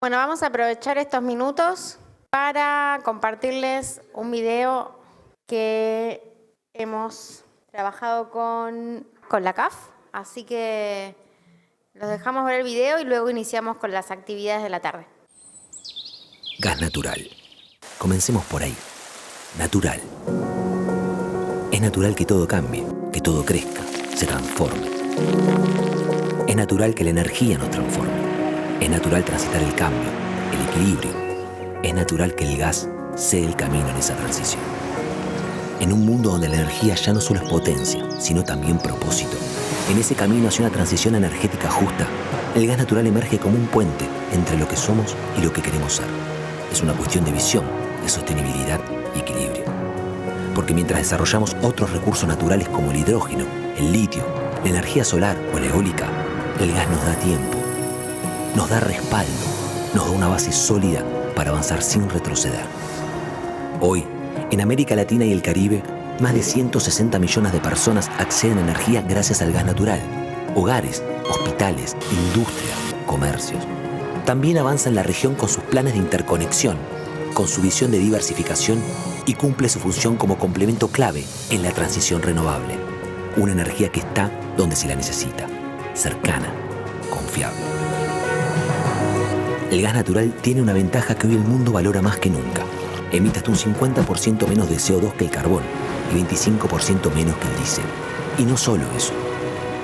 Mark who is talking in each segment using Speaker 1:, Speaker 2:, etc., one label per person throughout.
Speaker 1: Bueno, vamos a aprovechar estos minutos para compartirles un video que hemos trabajado con la CAF. Así que los dejamos ver el video y luego iniciamos con las actividades de la tarde.
Speaker 2: Gas natural. Comencemos por ahí. Natural. Es natural que todo cambie, que todo crezca, se transforme. Es natural que la energía nos transforme. Es natural transitar el cambio, el equilibrio. Es natural que el gas sea el camino en esa transición. En un mundo donde la energía ya no solo es potencia, sino también propósito, en ese camino hacia una transición energética justa, el gas natural emerge como un puente entre lo que somos y lo que queremos ser. Es una cuestión de visión, de sostenibilidad y equilibrio. Porque mientras desarrollamos otros recursos naturales como el hidrógeno, el litio, la energía solar o la eólica, el gas nos da tiempo, nos da respaldo, nos da una base sólida para avanzar sin retroceder. Hoy, en América Latina y el Caribe, más de 160 millones de personas acceden a energía gracias al gas natural. Hogares, hospitales, industria, comercios. También avanza en la región con sus planes de interconexión, con su visión de diversificación y cumple su función como complemento clave en la transición renovable. Una energía que está donde se la necesita, cercana, confiable. El gas natural tiene una ventaja que hoy el mundo valora más que nunca. Emite hasta un 50% menos de CO2 que el carbón y 25% menos que el diésel. Y no solo eso,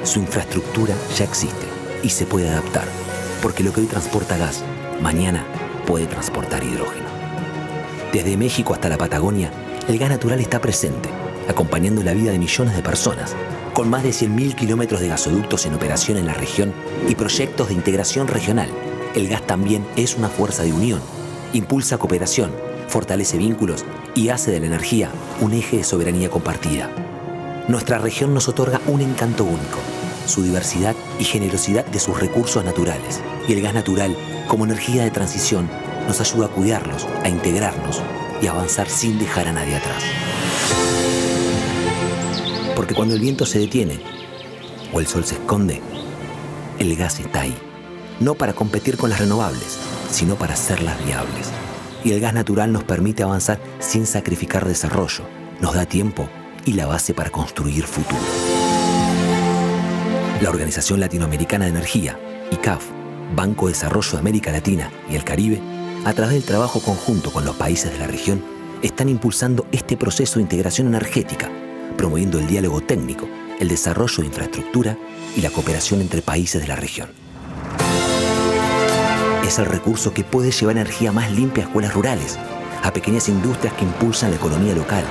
Speaker 2: su infraestructura ya existe y se puede adaptar, porque lo que hoy transporta gas, mañana puede transportar hidrógeno. Desde México hasta la Patagonia, el gas natural está presente, acompañando la vida de millones de personas, con más de 100.000 kilómetros de gasoductos en operación en la región y proyectos de integración regional. El gas también es una fuerza de unión, impulsa cooperación, fortalece vínculos y hace de la energía un eje de soberanía compartida. Nuestra región nos otorga un encanto único, su diversidad y generosidad de sus recursos naturales. Y el gas natural, como energía de transición, nos ayuda a cuidarlos, a integrarnos y a avanzar sin dejar a nadie atrás. Porque cuando el viento se detiene o el sol se esconde, el gas está ahí. No para competir con las renovables, sino para hacerlas viables. Y el gas natural nos permite avanzar sin sacrificar desarrollo, nos da tiempo y la base para construir futuro. La Organización Latinoamericana de Energía, ICAF, Banco de Desarrollo de América Latina y el Caribe, a través del trabajo conjunto con los países de la región, están impulsando este proceso de integración energética, promoviendo el diálogo técnico, el desarrollo de infraestructura y la cooperación entre países de la región. Es el recurso que puede llevar energía más limpia a escuelas rurales, a pequeñas industrias que impulsan la economía local,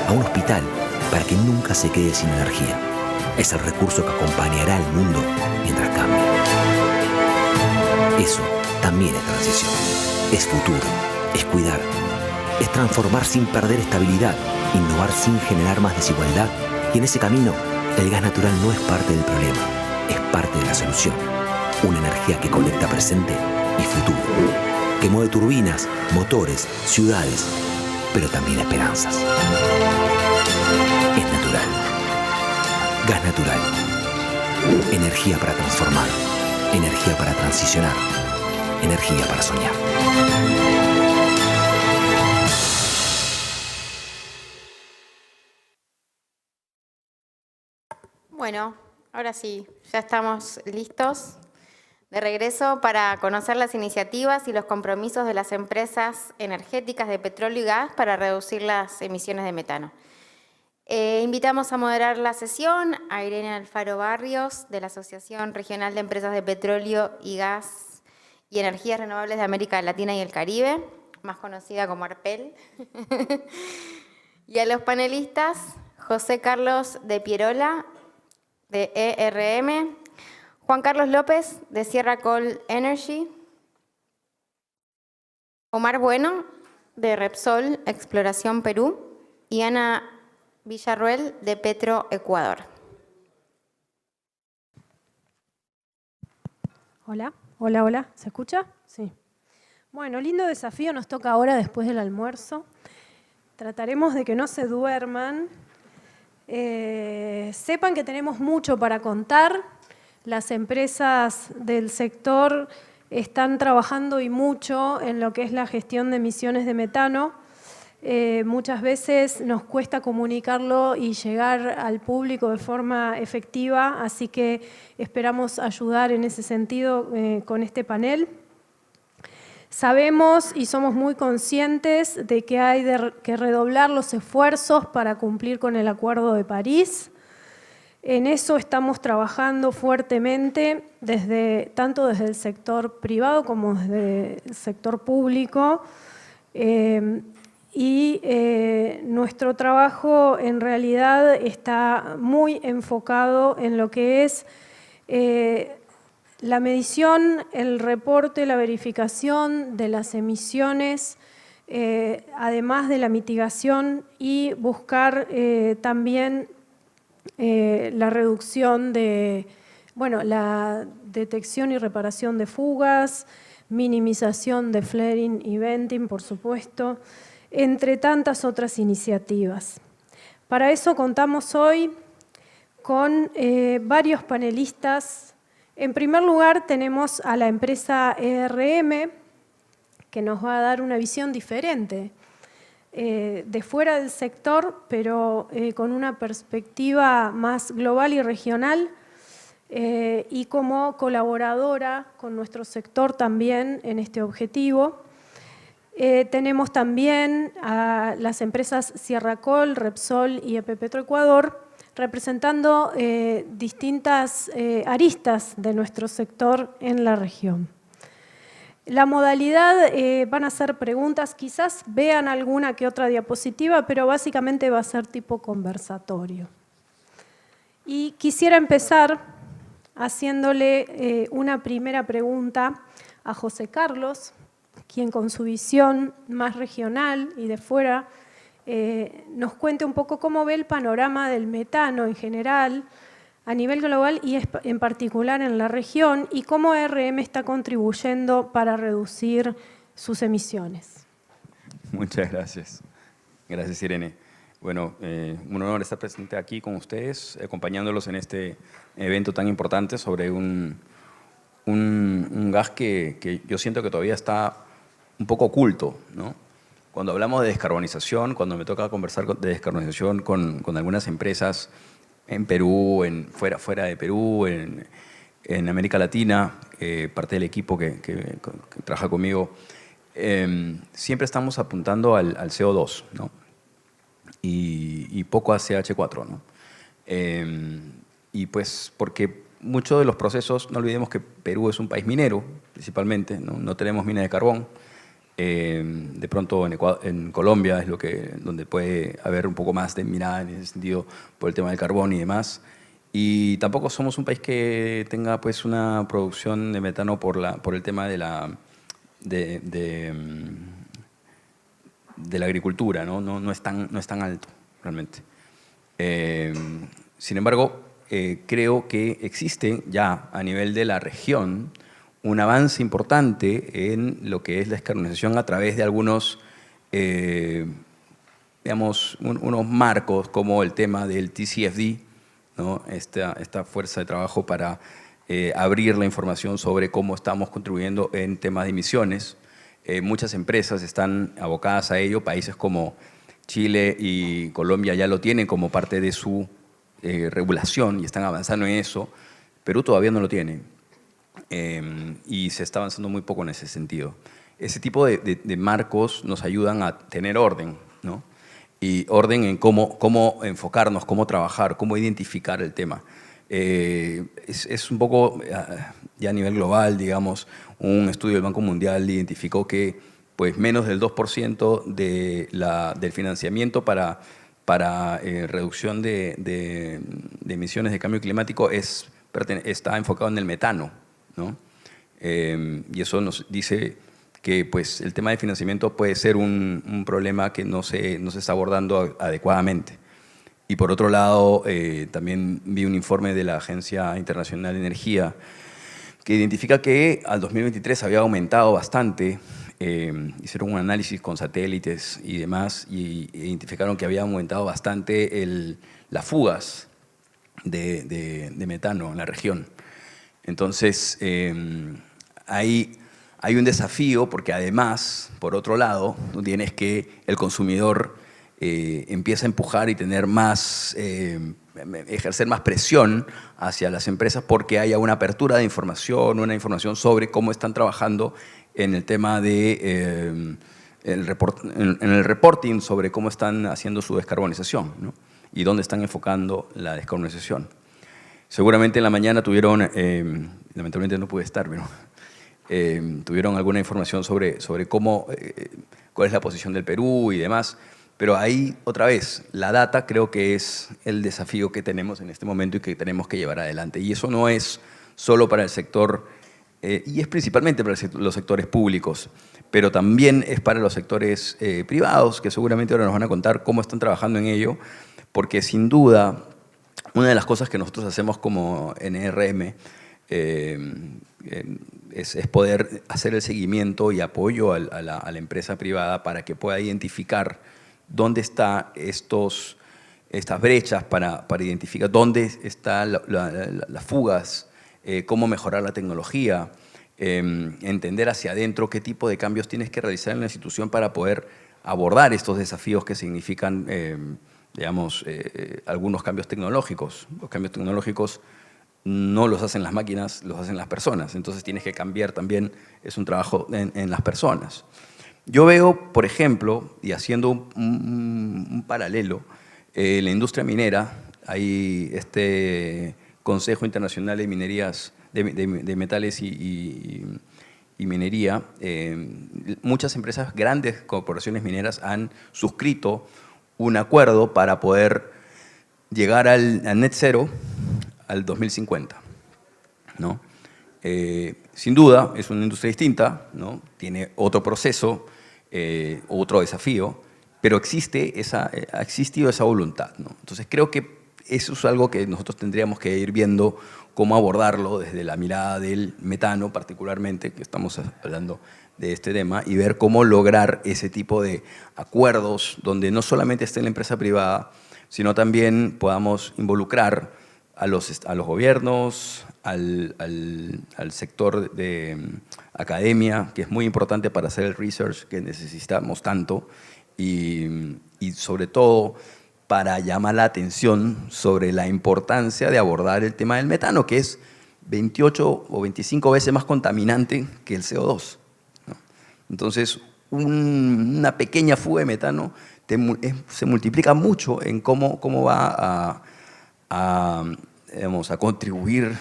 Speaker 2: a un hospital para que nunca se quede sin energía. Es el recurso que acompañará al mundo mientras cambia. Eso también es transición. Es futuro, es cuidar, es transformar sin perder estabilidad, innovar sin generar más desigualdad. Y en ese camino, el gas natural no es parte del problema, es parte de la solución. Una energía que conecta presente y futuro, que mueve turbinas, motores, ciudades, pero también esperanzas. Es natural. Gas natural. Energía para transformar, energía para transicionar, energía para soñar.
Speaker 1: Bueno, ahora sí, ya estamos listos de regreso para conocer las iniciativas y los compromisos de las empresas energéticas de petróleo y gas para reducir las emisiones de metano. Invitamos a moderar la sesión a Irene Alfaro Barrios, de la Asociación Regional de Empresas de Petróleo y Gas y Energías Renovables de América Latina y el Caribe, más conocida como ARPEL. Y a los panelistas, José Carlos de Pierola, de ERM, Juan Carlos López, de Sierra Coal Energy, Omar Bueno, de Repsol Exploración Perú, y Ana Villarruel, de Petro Ecuador.
Speaker 3: Hola, hola, hola, ¿se escucha? Sí. Bueno, lindo desafío nos toca ahora después del almuerzo. Trataremos de que no se duerman. Sepan que tenemos mucho para contar. Las empresas del sector están trabajando y mucho en lo que es la gestión de emisiones de metano. Muchas veces nos cuesta comunicarlo y llegar al público de forma efectiva, así que esperamos ayudar en ese sentido con este panel. Sabemos y somos muy conscientes de que hay que redoblar los esfuerzos para cumplir con el Acuerdo de París. En eso estamos trabajando fuertemente, tanto desde el sector privado como desde el sector público. Nuestro trabajo en realidad está muy enfocado en lo que es la medición, el reporte, la verificación de las emisiones, además de la mitigación y buscar también la reducción la detección y reparación de fugas, minimización de flaring y venting, por supuesto, entre tantas otras iniciativas. Para eso contamos hoy con varios panelistas. En primer lugar, tenemos a la empresa ERM, que nos va a dar una visión diferente de fuera del sector, pero con una perspectiva más global y regional, y como colaboradora con nuestro sector también en este objetivo. Tenemos también a las empresas Sierracol, Repsol y EP Petroecuador, representando distintas aristas de nuestro sector en la región. La modalidad van a ser preguntas, quizás vean alguna que otra diapositiva, pero básicamente va a ser tipo conversatorio. Y quisiera empezar haciéndole una primera pregunta a José Carlos, quien con su visión más regional y de fuera nos cuente un poco cómo ve el panorama del metano en general, a nivel global y en particular en la región, y cómo ERM está contribuyendo para reducir sus emisiones.
Speaker 4: Muchas gracias. Gracias, Irene. Bueno, un honor estar presente aquí con ustedes, acompañándolos en este evento tan importante sobre un gas que yo siento que todavía está un poco oculto, ¿no? Cuando hablamos de descarbonización, cuando me toca conversar de descarbonización con algunas empresas en Perú, fuera de Perú, en América Latina, parte del equipo que trabaja conmigo, siempre estamos apuntando al CO2, ¿no? Y poco a CH4, ¿no? Y pues porque muchos de los procesos, no olvidemos que Perú es un país minero, principalmente, no tenemos minas de carbón. De pronto en Colombia es donde puede haber un poco más de minada en ese sentido por el tema del carbón y demás. Y tampoco somos un país que tenga pues una producción de metano por el tema de la agricultura, ¿no? No es tan alto realmente. Sin embargo, creo que existe ya a nivel de la región un avance importante en lo que es la descarbonización a través de algunos, digamos, unos marcos como el tema del TCFD, ¿no? Esta fuerza de trabajo para abrir la información sobre cómo estamos contribuyendo en temas de emisiones. Muchas empresas están abocadas a ello, países como Chile y Colombia ya lo tienen como parte de su regulación y están avanzando en eso. Perú todavía no lo tiene. Y se está avanzando muy poco en ese sentido. Ese tipo de marcos nos ayudan a tener orden, ¿no? Y orden en cómo enfocarnos, cómo trabajar, cómo identificar el tema. Es un poco, ya a nivel global, digamos, un estudio del Banco Mundial identificó que pues, menos del 2% del financiamiento para reducción de emisiones de cambio climático está enfocado en el metano, ¿no? Y eso nos dice que pues, el tema de financiamiento puede ser un problema que no se está abordando adecuadamente. Y por otro lado, también vi un informe de la Agencia Internacional de Energía que identifica que al 2023 había aumentado bastante. Hicieron un análisis con satélites y demás y identificaron que había aumentado bastante las fugas de metano en la región. Entonces, hay hay un desafío porque además, por otro lado, tú tienes que el consumidor empieza a empujar y tener más, ejercer más presión hacia las empresas porque haya una apertura de información, una información sobre cómo están trabajando en el tema de en el reporting sobre cómo están haciendo su descarbonización, ¿no? Y dónde están enfocando la descarbonización. Seguramente en la mañana tuvieron, lamentablemente no pude estar, pero tuvieron alguna información sobre cómo, cuál es la posición del Perú y demás. Pero ahí, otra vez, la data creo que es el desafío que tenemos en este momento y que tenemos que llevar adelante. Y eso no es solo para el sector, y es principalmente para los sectores públicos, pero también es para los sectores privados, que seguramente ahora nos van a contar cómo están trabajando en ello, porque sin duda, una de las cosas que nosotros hacemos como NRM es poder hacer el seguimiento y apoyo a la empresa privada para que pueda identificar dónde están estas brechas para identificar dónde están las fugas, cómo mejorar la tecnología, entender hacia adentro qué tipo de cambios tienes que realizar en la institución para poder abordar estos desafíos que significan, digamos, algunos cambios tecnológicos. Los cambios tecnológicos no los hacen las máquinas, los hacen las personas. Entonces tienes que cambiar también, es un trabajo en las personas. Yo veo, por ejemplo, y haciendo un paralelo, la industria minera, hay este Consejo Internacional de Minerías, de Metales y Minería. Muchas empresas, grandes corporaciones mineras han suscrito un acuerdo para poder llegar al net zero al 2050, ¿no? Sin duda, es una industria distinta, ¿no? Tiene otro proceso, otro desafío, pero ha existido esa voluntad, ¿no? Entonces creo que eso es algo que nosotros tendríamos que ir viendo cómo abordarlo desde la mirada del metano particularmente, que estamos hablando de este tema, y ver cómo lograr ese tipo de acuerdos donde no solamente esté la empresa privada, sino también podamos involucrar a los gobiernos, al sector de academia, que es muy importante para hacer el research que necesitamos tanto, y sobre todo para llamar la atención sobre la importancia de abordar el tema del metano, que es 28 o 25 veces más contaminante que el CO2, ¿no? Entonces, una pequeña fuga de metano se multiplica mucho en cómo va a contribuir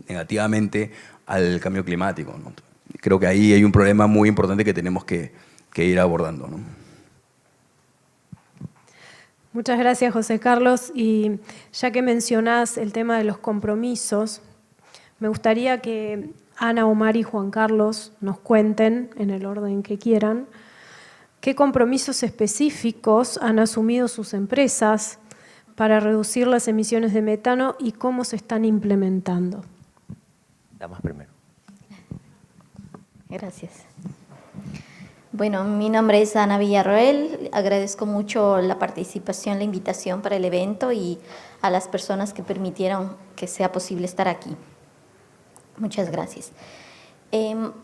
Speaker 4: negativamente al cambio climático, ¿no? Creo que ahí hay un problema muy importante que tenemos que ir abordando, ¿no?
Speaker 3: Muchas gracias, José Carlos. Y ya que mencionás el tema de los compromisos, me gustaría que Ana, Omar y Juan Carlos nos cuenten, en el orden que quieran, qué compromisos específicos han asumido sus empresas para reducir las emisiones de metano y cómo se están implementando.
Speaker 2: Damas primero.
Speaker 5: Gracias. Bueno, mi nombre es Ana Villarroel. Agradezco mucho la participación, la invitación para el evento y a las personas que permitieron que sea posible estar aquí. Muchas gracias.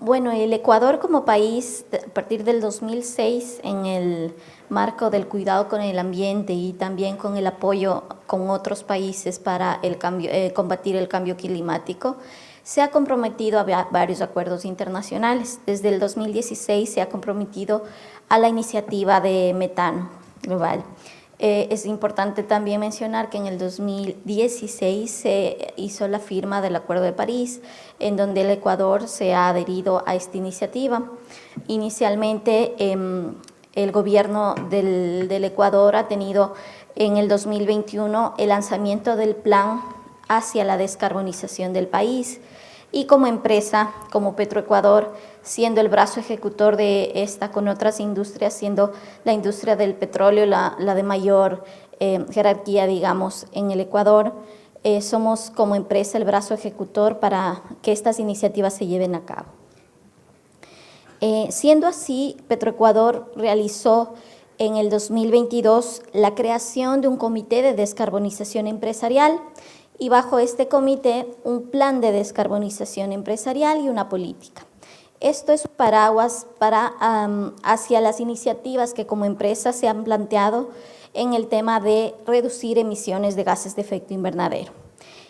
Speaker 5: Bueno, el Ecuador como país, a partir del 2006, en el marco del cuidado con el ambiente y también con el apoyo con otros países para combatir el cambio climático, se ha comprometido a varios acuerdos internacionales. Desde el 2016 se ha comprometido a la iniciativa de metano global. Es importante también mencionar que en el 2016 se hizo la firma del Acuerdo de París, en donde el Ecuador se ha adherido a esta iniciativa. Inicialmente, el gobierno del Ecuador ha tenido en el 2021 el lanzamiento del plan hacia la descarbonización del país, y como empresa, como Petroecuador, siendo el brazo ejecutor de esta con otras industrias, siendo la industria del petróleo la de mayor jerarquía, digamos, en el Ecuador, somos como empresa el brazo ejecutor para que estas iniciativas se lleven a cabo. Siendo así, Petroecuador realizó en el 2022 la creación de un comité de descarbonización empresarial, y bajo este comité un plan de descarbonización empresarial y una política. Esto es un paraguas hacia las iniciativas que como empresa se han planteado en el tema de reducir emisiones de gases de efecto invernadero.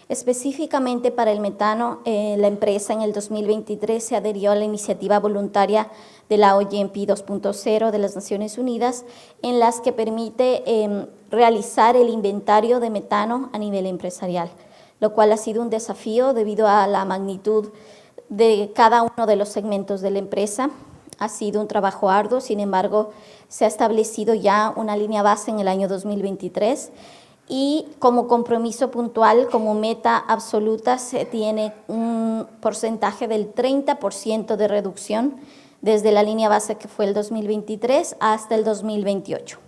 Speaker 5: Específicamente para el metano, la empresa en el 2023 se adhirió a la iniciativa voluntaria de la OGMP 2.0 de las Naciones Unidas, en las que permite realizar el inventario de metano a nivel empresarial, lo cual ha sido un desafío debido a la magnitud de cada uno de los segmentos de la empresa. Ha sido un trabajo arduo, sin embargo, se ha establecido ya una línea base en el año 2023 y como compromiso puntual, como meta absoluta, se tiene un porcentaje del 30% de reducción desde la línea base que fue el 2023 hasta el 2028.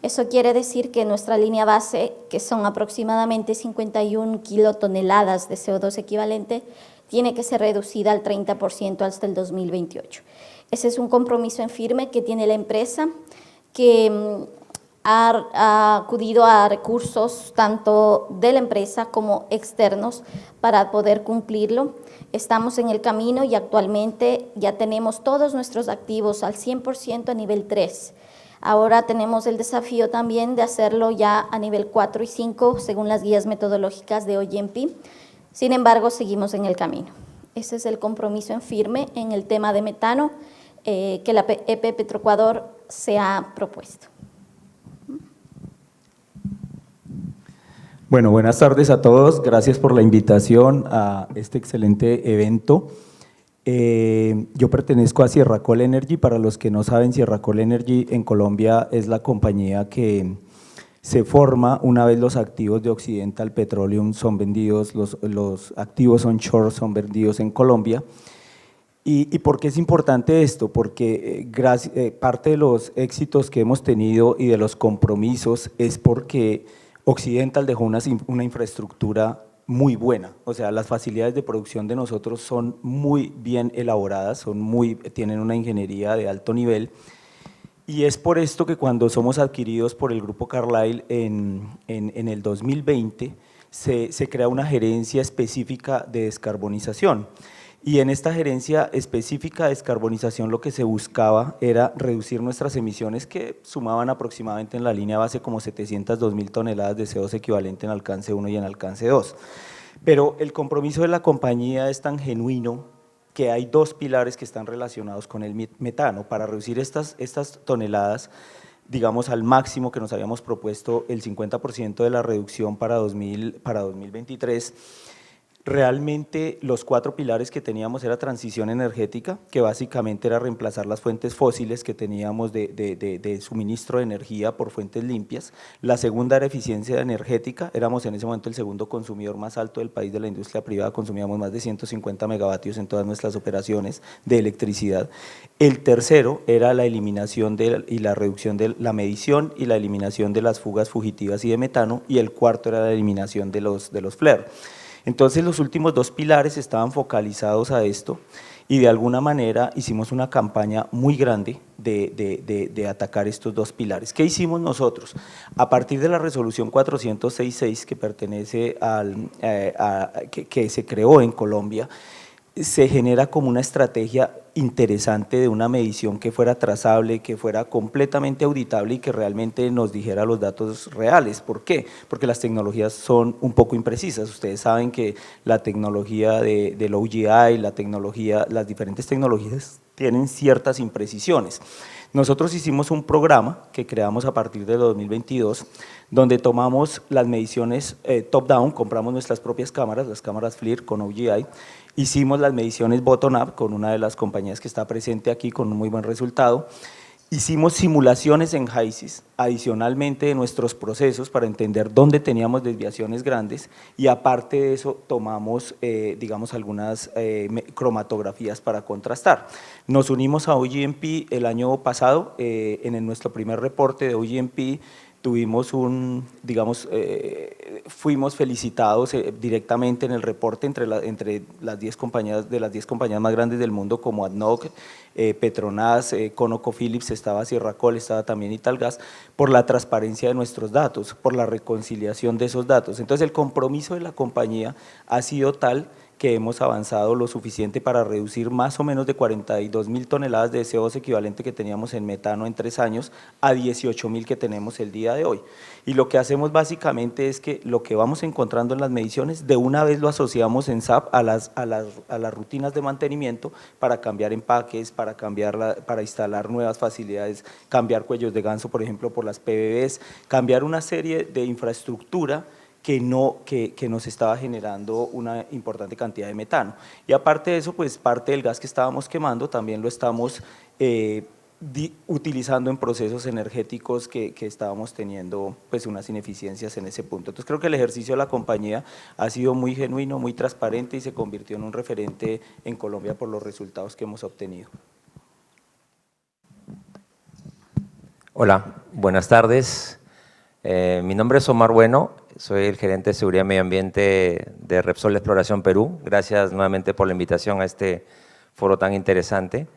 Speaker 5: Eso quiere decir que nuestra línea base, que son aproximadamente 51 kilotoneladas de CO2 equivalente, tiene que ser reducida al 30% hasta el 2028. Ese es un compromiso en firme que tiene la empresa, que ha acudido a recursos tanto de la empresa como externos para poder cumplirlo. Estamos en el camino y actualmente ya tenemos todos nuestros activos al 100% a nivel 3. Ahora tenemos el desafío también de hacerlo ya a nivel 4 y 5 según las guías metodológicas de OGMP. Sin embargo, seguimos en el camino. Ese es el compromiso en firme en el tema de metano que la EP Petroecuador se ha propuesto.
Speaker 6: Bueno, buenas tardes a todos. Gracias por la invitación a este excelente evento. Yo pertenezco a Sierra Col Energy. Para los que no saben, Sierra Col Energy en Colombia es la compañía que se forma una vez los activos de Occidental Petroleum son vendidos, los activos onshore son vendidos en Colombia. ¿Y por qué es importante esto? Porque parte de los éxitos que hemos tenido y de los compromisos es porque Occidental dejó una infraestructura muy buena, o sea, las facilidades de producción de nosotros son muy bien elaboradas, tienen una ingeniería de alto nivel. Y es por esto que cuando somos adquiridos por el Grupo Carlyle en el 2020, se crea una gerencia específica de descarbonización. Y en esta gerencia específica de descarbonización lo que se buscaba era reducir nuestras emisiones que sumaban aproximadamente en la línea base como 702.000 toneladas de CO2 equivalente en alcance 1 y en alcance 2. Pero el compromiso de la compañía es tan genuino que hay dos pilares que están relacionados con el metano. Para reducir estas toneladas, digamos al máximo que nos habíamos propuesto, el 50% de la reducción para 2023, realmente los 4 pilares que teníamos era transición energética, que básicamente era reemplazar las fuentes fósiles que teníamos de suministro de energía por fuentes limpias. La segunda era eficiencia energética, éramos en ese momento el segundo consumidor más alto del país de la industria privada, consumíamos más de 150 megavatios en todas nuestras operaciones de electricidad. El tercero era la eliminación y la reducción de la medición y la eliminación de las fugas fugitivas y de metano, y el cuarto era la eliminación de los flare. Entonces los últimos 2 pilares estaban focalizados a esto y de alguna manera hicimos una campaña muy grande de atacar estos 2 pilares. ¿Qué hicimos nosotros? A partir de la resolución 466 que pertenece que se creó en Colombia, se genera como una estrategia interesante de una medición que fuera trazable, que fuera completamente auditable y que realmente nos dijera los datos reales. ¿Por qué? Porque las tecnologías son un poco imprecisas. Ustedes saben que la tecnología del OGI, las diferentes tecnologías tienen ciertas imprecisiones. Nosotros hicimos un programa que creamos a partir de 2022, donde tomamos las mediciones top-down, compramos nuestras propias cámaras, las cámaras FLIR con OGI, hicimos las mediciones bottom-up con una de las compañías que está presente aquí con un muy buen resultado, hicimos simulaciones en HYSYS, adicionalmente de nuestros procesos para entender dónde teníamos desviaciones grandes y aparte de eso tomamos, digamos, algunas cromatografías para contrastar. Nos unimos a OGMP el año pasado, en nuestro primer reporte de OGMP tuvimos fuimos felicitados directamente en el reporte entre las 10 compañías, de las 10 compañías más grandes del mundo como ADNOC, Petronas, ConocoPhillips, estaba Sierra Col, estaba también Italgas, por la transparencia de nuestros datos, por la reconciliación de esos datos. Entonces el compromiso de la compañía ha sido tal que hemos avanzado lo suficiente para reducir más o menos de 42.000 toneladas de CO2 equivalente que teníamos en metano en 3 años a 18.000 que tenemos el día de hoy. Y lo que hacemos básicamente es que lo que vamos encontrando en las mediciones, de una vez lo asociamos en SAP a las rutinas de mantenimiento para cambiar empaques, para instalar nuevas facilidades, cambiar cuellos de ganso, por ejemplo, por las PBBs, cambiar una serie de infraestructura que nos estaba generando una importante cantidad de metano. Y aparte de eso, pues parte del gas que estábamos quemando también lo estamos utilizando en procesos energéticos que estábamos teniendo pues unas ineficiencias en ese punto. Entonces creo que el ejercicio de la compañía ha sido muy genuino, muy transparente y se convirtió en un referente en Colombia por los resultados que hemos obtenido.
Speaker 7: Hola, buenas tardes. Mi nombre es Omar Bueno, soy el gerente de Seguridad y Medio Ambiente de Repsol Exploración Perú. Gracias nuevamente por la invitación a este foro tan interesante.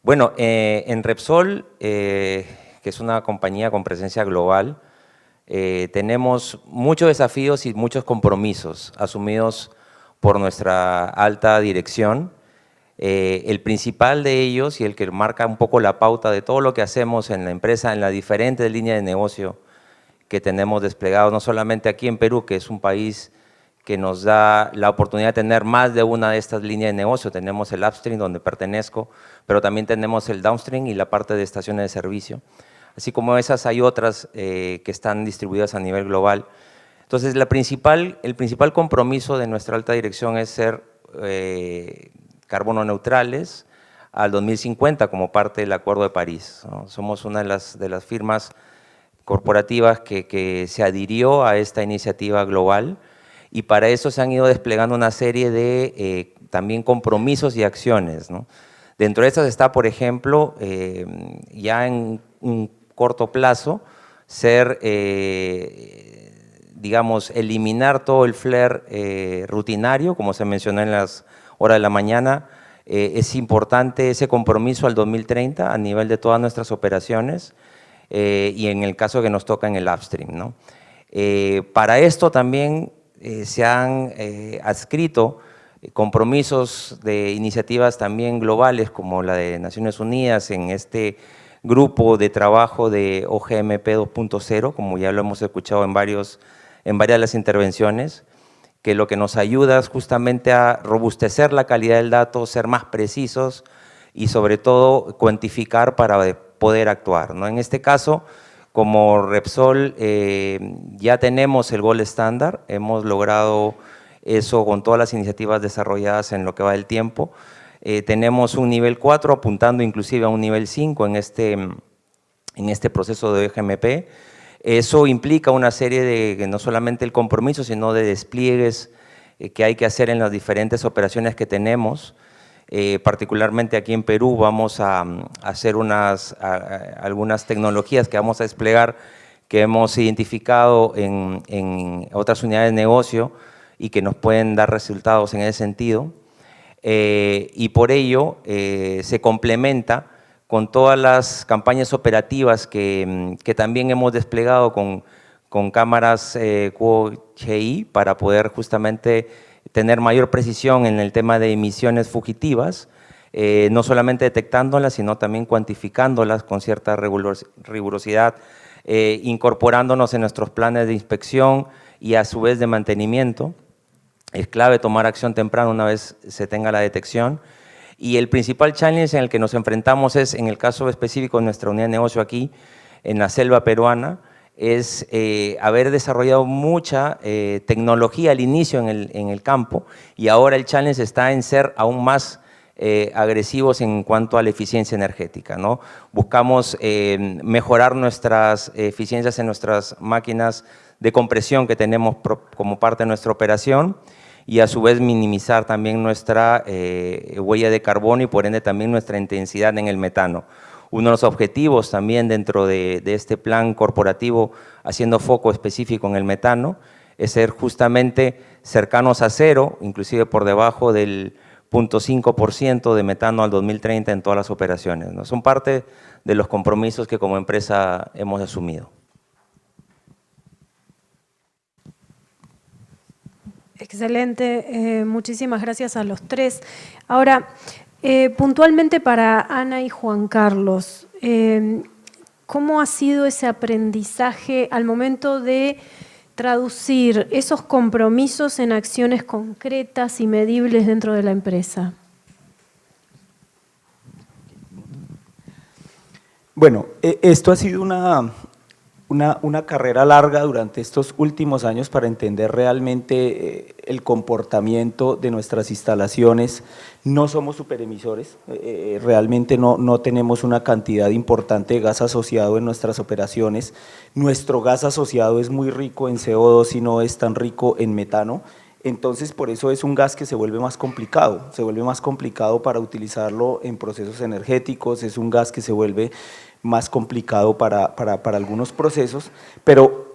Speaker 7: Bueno, en Repsol, que es una compañía con presencia global, tenemos muchos desafíos y muchos compromisos asumidos por nuestra alta dirección. El principal de ellos y el que marca un poco la pauta de todo lo que hacemos en la empresa, en las diferentes líneas de negocio que tenemos desplegados, no solamente aquí en Perú, que es un país que nos da la oportunidad de tener más de una de estas líneas de negocio. Tenemos el upstream, donde pertenezco, pero también tenemos el downstream y la parte de estaciones de servicio. Así como esas, hay otras que están distribuidas a nivel global. Entonces, el principal compromiso de nuestra alta dirección es ser carbono neutrales al 2050 como parte del Acuerdo de París, ¿no? Somos una de las firmas corporativas que se adhirió a esta iniciativa global y para eso se han ido desplegando una serie de también compromisos y acciones, ¿no? Dentro de estas está, por ejemplo, ya en un corto plazo, digamos, eliminar todo el flare rutinario, como se mencionó en las horas de la mañana. Es importante ese compromiso al 2030 a nivel de todas nuestras operaciones y en el caso que nos toca en el upstream, ¿no? Para esto también se han adscrito compromisos de iniciativas también globales como la de Naciones Unidas en este grupo de trabajo de OGMP 2.0, como ya lo hemos escuchado en varias de las intervenciones, que lo que nos ayuda es justamente a robustecer la calidad del dato, ser más precisos y sobre todo cuantificar para poder actuar, ¿no? En este caso, como Repsol ya tenemos el Gold Standard, hemos logrado eso con todas las iniciativas desarrolladas en lo que va del tiempo. Tenemos un nivel 4 apuntando inclusive a un nivel 5 en este proceso de OGMP. Eso implica una serie de, no solamente el compromiso, sino de despliegues que hay que hacer en las diferentes operaciones que tenemos. Particularmente aquí en Perú vamos a hacer algunas tecnologías que vamos a desplegar que hemos identificado en otras unidades de negocio y que nos pueden dar resultados en ese sentido. Y por ello se complementa con todas las campañas operativas que también hemos desplegado con cámaras QGI para poder justamente tener mayor precisión en el tema de emisiones fugitivas, no solamente detectándolas, sino también cuantificándolas con cierta rigurosidad, incorporándonos en nuestros planes de inspección y a su vez de mantenimiento. Es clave tomar acción temprana una vez se tenga la detección. Y el principal challenge en el que nos enfrentamos es, en el caso específico de nuestra unidad de negocio aquí, en la selva peruana, es haber desarrollado mucha tecnología al inicio en el campo y ahora el challenge está en ser aún más agresivos en cuanto a la eficiencia energética, ¿no? Buscamos mejorar nuestras eficiencias en nuestras máquinas de compresión que tenemos como parte de nuestra operación y a su vez minimizar también nuestra huella de carbono y por ende también nuestra intensidad en el metano. Uno de los objetivos también dentro de este plan corporativo, haciendo foco específico en el metano, es ser justamente cercanos a cero, inclusive por debajo del 0.5% de metano al 2030 en todas las operaciones, ¿no? Son parte de los compromisos que como empresa hemos asumido.
Speaker 3: Excelente, muchísimas gracias a los tres. Ahora, puntualmente para Ana y Juan Carlos, ¿cómo ha sido ese aprendizaje al momento de traducir esos compromisos en acciones concretas y medibles dentro de la empresa?
Speaker 6: Bueno, esto ha sido una carrera larga durante estos últimos años para entender realmente el comportamiento de nuestras instalaciones. No somos superemisores, realmente no tenemos una cantidad importante de gas asociado en nuestras operaciones. Nuestro gas asociado es muy rico en CO2 y no es tan rico en metano. Entonces, por eso es un gas que se vuelve más complicado para utilizarlo en procesos energéticos, es un gas que se vuelve más complicado para algunos procesos, pero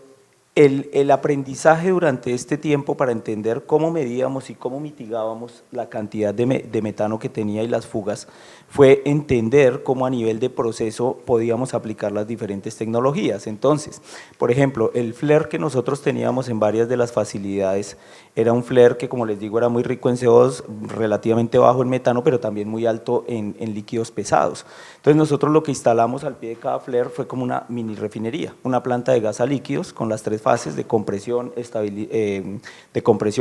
Speaker 6: el aprendizaje durante este tiempo para entender cómo medíamos y cómo mitigábamos la cantidad de metano que tenía y las fugas fue entender cómo a nivel de proceso podíamos aplicar las diferentes tecnologías. Entonces, por ejemplo, el flare que nosotros teníamos en varias de las facilidades era un flare que, como les digo, era muy rico en CO2, relativamente bajo en metano, pero también muy alto en líquidos pesados. Entonces nosotros lo que instalamos al pie de cada flare fue como una mini refinería, una planta de gas a líquidos con las 3 fases de compresión,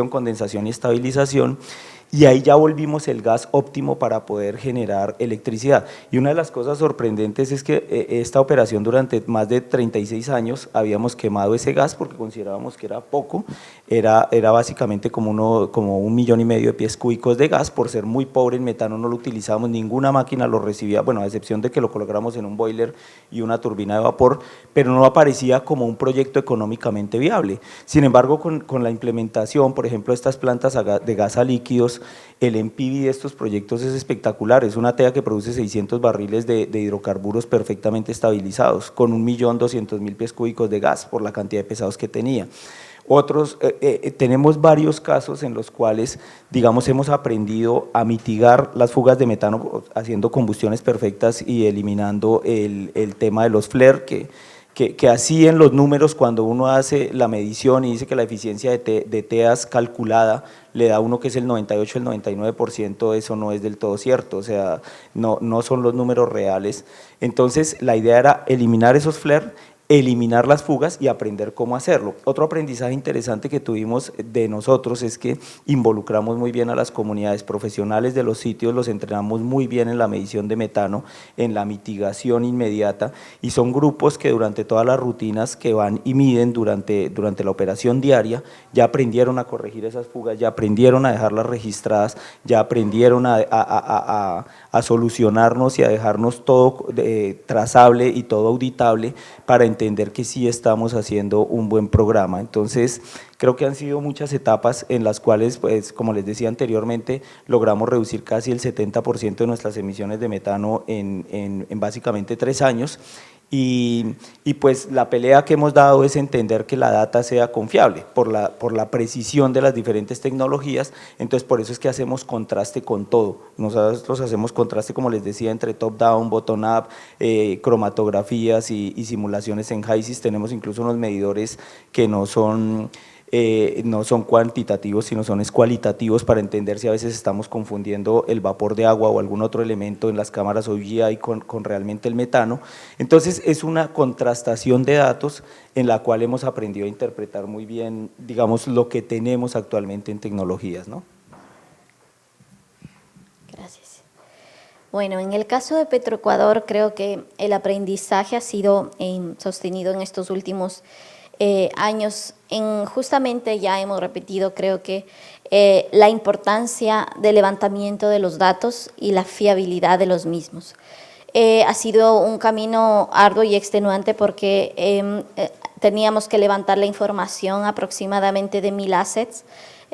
Speaker 6: condensación y estabilización, y ahí ya volvimos el gas óptimo para poder generar electricidad. Y una de las cosas sorprendentes es que esta operación durante más de 36 años habíamos quemado ese gas porque considerábamos que era poco, era básicamente como 1,5 millones de pies cúbicos de gas. Por ser muy pobre en metano no lo utilizábamos, ninguna máquina lo recibía, bueno, a excepción de que lo colocáramos en un boiler y una turbina de vapor, pero no aparecía como un proyecto económicamente viable. Sin embargo, con la implementación, por ejemplo, de estas plantas de gas a líquidos, el NPV de estos proyectos es espectacular, es una TEA que produce 600 barriles de hidrocarburos perfectamente estabilizados, con 1.200.000 pies cúbicos de gas por la cantidad de pesados que tenía. Tenemos varios casos en los cuales, digamos, hemos aprendido a mitigar las fugas de metano haciendo combustiones perfectas y eliminando el tema de los flare, que así en los números, cuando uno hace la medición y dice que la eficiencia de TEAs calculada le da a uno que es el 98, el 99%, eso no es del todo cierto, o sea, no son los números reales. Entonces, la idea era eliminar esos flare, eliminar las fugas y aprender cómo hacerlo. Otro aprendizaje interesante que tuvimos de nosotros es que involucramos muy bien a las comunidades profesionales de los sitios, los entrenamos muy bien en la medición de metano, en la mitigación inmediata, y son grupos que durante todas las rutinas que van y miden durante la operación diaria, ya aprendieron a corregir esas fugas, ya aprendieron a dejarlas registradas, ya aprendieron a solucionarnos y a dejarnos todo trazable y todo auditable para entender que sí estamos haciendo un buen programa. Entonces, creo que han sido muchas etapas en las cuales, pues, como les decía anteriormente, logramos reducir casi el 70% de nuestras emisiones de metano en básicamente 3 años. Y pues la pelea que hemos dado es entender que la data sea confiable por la precisión de las diferentes tecnologías. Entonces, por eso es que hacemos contraste con todo. Nosotros hacemos contraste, como les decía, entre top-down, bottom-up, cromatografías y simulaciones en HYSYS. Tenemos incluso unos medidores que no son cuantitativos, sino son cualitativos, para entender si a veces estamos confundiendo el vapor de agua o algún otro elemento en las cámaras OGI con realmente el metano. Entonces, es una contrastación de datos en la cual hemos aprendido a interpretar muy bien, digamos, lo que tenemos actualmente en tecnologías, ¿no?
Speaker 5: Gracias. Bueno, en el caso de Petroecuador, creo que el aprendizaje ha sido sostenido en estos últimos años. Justamente ya hemos repetido, creo que la importancia del levantamiento de los datos y la fiabilidad de los mismos. Ha sido un camino arduo y extenuante porque teníamos que levantar la información aproximadamente de 1.000 assets,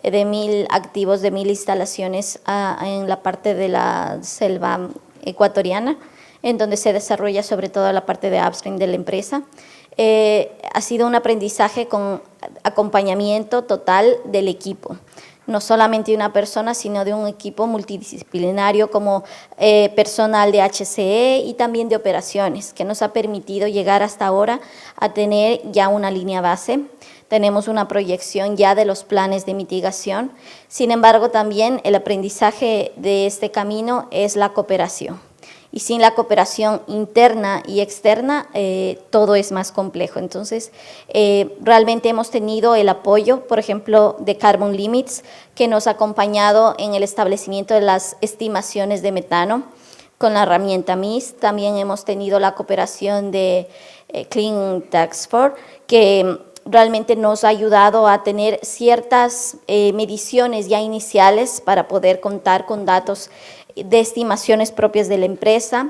Speaker 5: de 1.000 activos, de 1.000 instalaciones en la parte de la selva ecuatoriana, en donde se desarrolla sobre todo la parte de upstream de la empresa. Ha sido un aprendizaje con acompañamiento total del equipo. no solamente de una persona, sino de un equipo multidisciplinario como personal de HCE y también de operaciones, que nos ha permitido llegar hasta ahora a tener ya una línea base. Tenemos una proyección ya de los planes de mitigación. Sin embargo, también el aprendizaje de este camino es la cooperación. Y sin la cooperación interna y externa, todo es más complejo. Entonces, realmente hemos tenido el apoyo, por ejemplo, de Carbon Limits, que nos ha acompañado en el establecimiento de las estimaciones de metano con la herramienta MIS. También hemos tenido la cooperación de Clean Task Force, que realmente nos ha ayudado a tener ciertas mediciones ya iniciales para poder contar con datos de estimaciones propias de la empresa.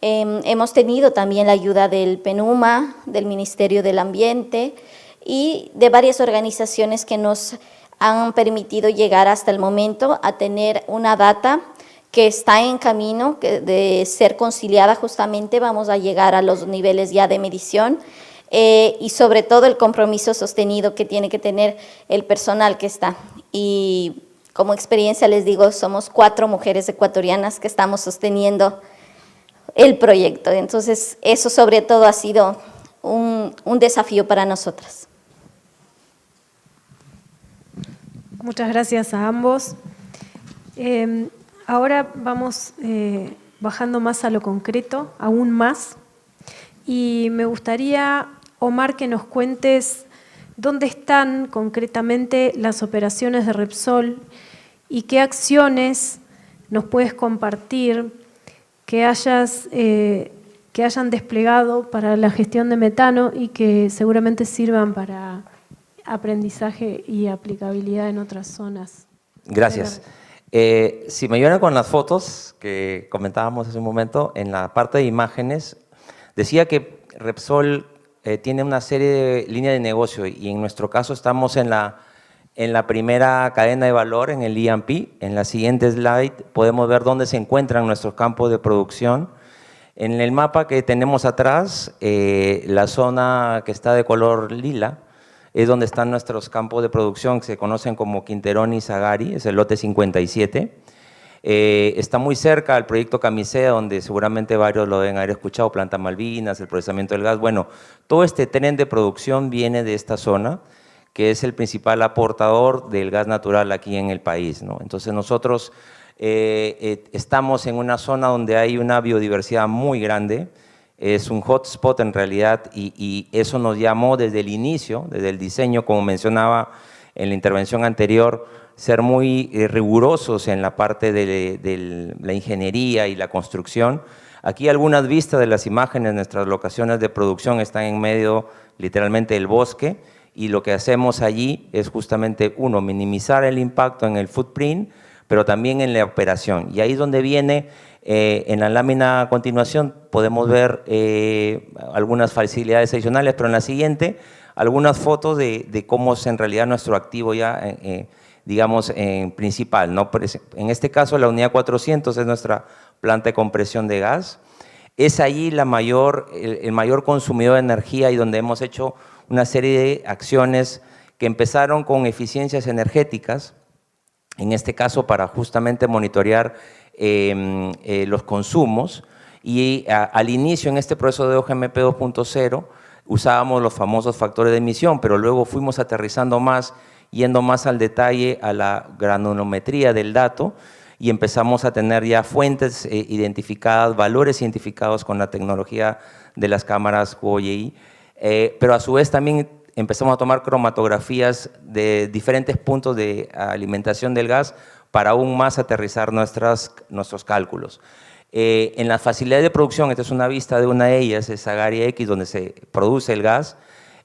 Speaker 5: Hemos tenido también la ayuda del PENUMA, del Ministerio del Ambiente y de varias organizaciones que nos han permitido llegar hasta el momento a tener una data que está en camino de ser conciliada. Justamente vamos a llegar a los niveles ya de medición y sobre todo el compromiso sostenido que tiene que tener el personal que está. Y como experiencia les digo, somos 4 mujeres ecuatorianas que estamos sosteniendo el proyecto. Entonces, eso sobre todo ha sido un desafío para nosotras.
Speaker 3: Muchas gracias a ambos. Ahora vamos bajando más a lo concreto, aún más. Y me gustaría, Omar, que nos cuentes dónde están concretamente las operaciones de Repsol y qué acciones nos puedes compartir que hayan desplegado para la gestión de metano y que seguramente sirvan para aprendizaje y aplicabilidad en otras zonas.
Speaker 7: Gracias. Si me ayudan con las fotos que comentábamos hace un momento, en la parte de imágenes, decía que Repsol tiene una serie de líneas de negocio y en nuestro caso estamos en la primera cadena de valor, en el E&P. En la siguiente slide podemos ver dónde se encuentran nuestros campos de producción. En el mapa que tenemos atrás, la zona que está de color lila es donde están nuestros campos de producción que se conocen como Quinterón y Sagari, es el lote 57. Está muy cerca al proyecto Camisea, donde seguramente varios lo deben haber escuchado, Planta Malvinas, el procesamiento del gas. Bueno, todo este tren de producción viene de esta zona, que es el principal aportador del gas natural aquí en el país, ¿no? Entonces nosotros estamos en una zona donde hay una biodiversidad muy grande, es un hotspot en realidad y eso nos llamó desde el inicio, desde el diseño, como mencionaba en la intervención anterior, ser muy rigurosos en la parte de la ingeniería y la construcción. Aquí algunas vistas de las imágenes, nuestras locaciones de producción están en medio literalmente del bosque y lo que hacemos allí es justamente, uno, minimizar el impacto en el footprint, pero también en la operación. Y ahí es donde viene, en la lámina a continuación, podemos ver algunas facilidades adicionales, pero en la siguiente, algunas fotos de cómo es en realidad nuestro activo ya, digamos, principal, ¿no? En este caso, la unidad 400 es nuestra planta de compresión de gas. Es allí el mayor consumidor de energía y donde hemos hecho una serie de acciones que empezaron con eficiencias energéticas, en este caso para justamente monitorear los consumos, y al inicio en este proceso de OGMP 2.0 usábamos los famosos factores de emisión, pero luego fuimos aterrizando más, yendo más al detalle, a la granulometría del dato, y empezamos a tener ya fuentes identificadas, valores identificados con la tecnología de las cámaras QoYI, pero a su vez también empezamos a tomar cromatografías de diferentes puntos de alimentación del gas para aún más aterrizar nuestros cálculos. En las facilidades de producción, esta es una vista de una de ellas, es Sagari X, donde se produce el gas.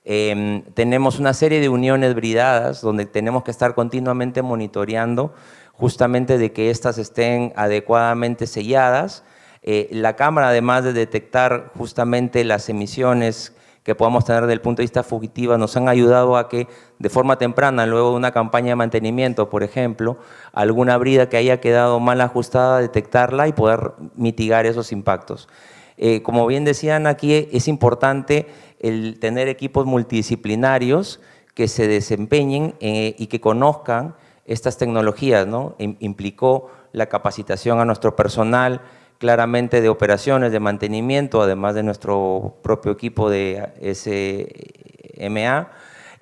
Speaker 7: Tenemos una serie de uniones bridadas donde tenemos que estar continuamente monitoreando justamente de que éstas estén adecuadamente selladas. La cámara, además de detectar justamente las emisiones que podamos tener desde el punto de vista fugitivo, nos han ayudado a que de forma temprana, luego de una campaña de mantenimiento, por ejemplo, alguna brida que haya quedado mal ajustada, detectarla y poder mitigar esos impactos. Como bien decían aquí, es importante el tener equipos multidisciplinarios que se desempeñen y que conozcan estas tecnologías, ¿no? Implicó la capacitación a nuestro personal, claramente de operaciones, de mantenimiento, además de nuestro propio equipo de SMA,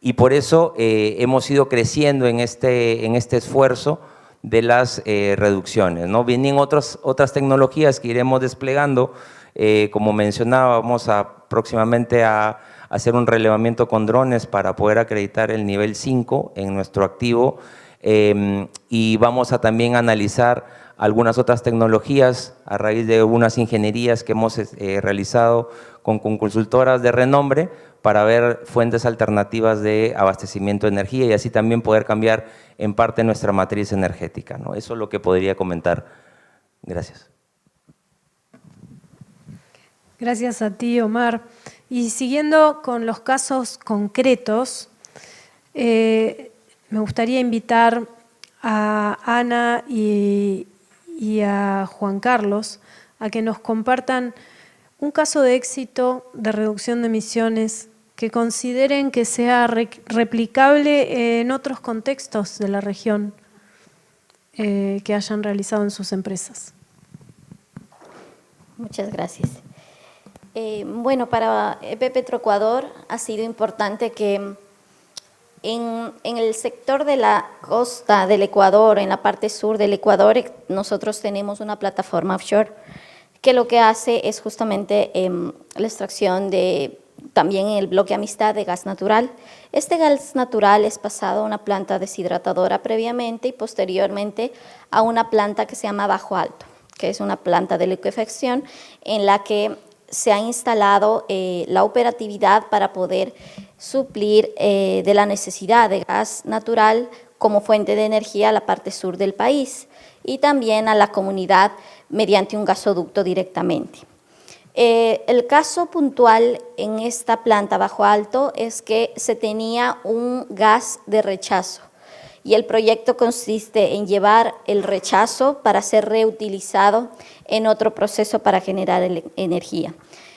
Speaker 7: y por eso hemos ido creciendo en este esfuerzo de las reducciones, ¿no? Vienen otras tecnologías que iremos desplegando, como mencionábamos, próximamente a hacer un relevamiento con drones para poder acreditar el nivel 5 en nuestro activo, y vamos a también analizar algunas otras tecnologías a raíz de unas ingenierías que hemos realizado con consultoras de renombre para ver fuentes alternativas de abastecimiento de energía y así también poder cambiar en parte nuestra matriz energética, ¿no? Eso es lo que podría comentar. Gracias.
Speaker 3: Gracias a ti, Omar. Y siguiendo con los casos concretos, me gustaría invitar a Ana y a Juan Carlos a que nos compartan un caso de éxito de reducción de emisiones que consideren que sea replicable en otros contextos de la región que hayan realizado en sus empresas.
Speaker 5: Muchas gracias. Bueno, para EP Petroecuador ha sido importante que en el sector de la costa del Ecuador, en la parte sur del Ecuador, nosotros tenemos una plataforma offshore que lo que hace es justamente la extracción de, también en el bloque Amistad, de gas natural. Este gas natural es pasado a una planta deshidratadora previamente y posteriormente a una planta que se llama Bajo Alto, que es una planta de liquefacción en la que se ha instalado la operatividad para poder suplir de la necesidad de gas natural como fuente de energía a la parte sur del país y también a la comunidad mediante un gasoducto directamente. El caso puntual en esta planta Bajo Alto es que se tenía un gas de rechazo y el proyecto consiste en llevar el rechazo para ser reutilizado en otro proceso para generar energía.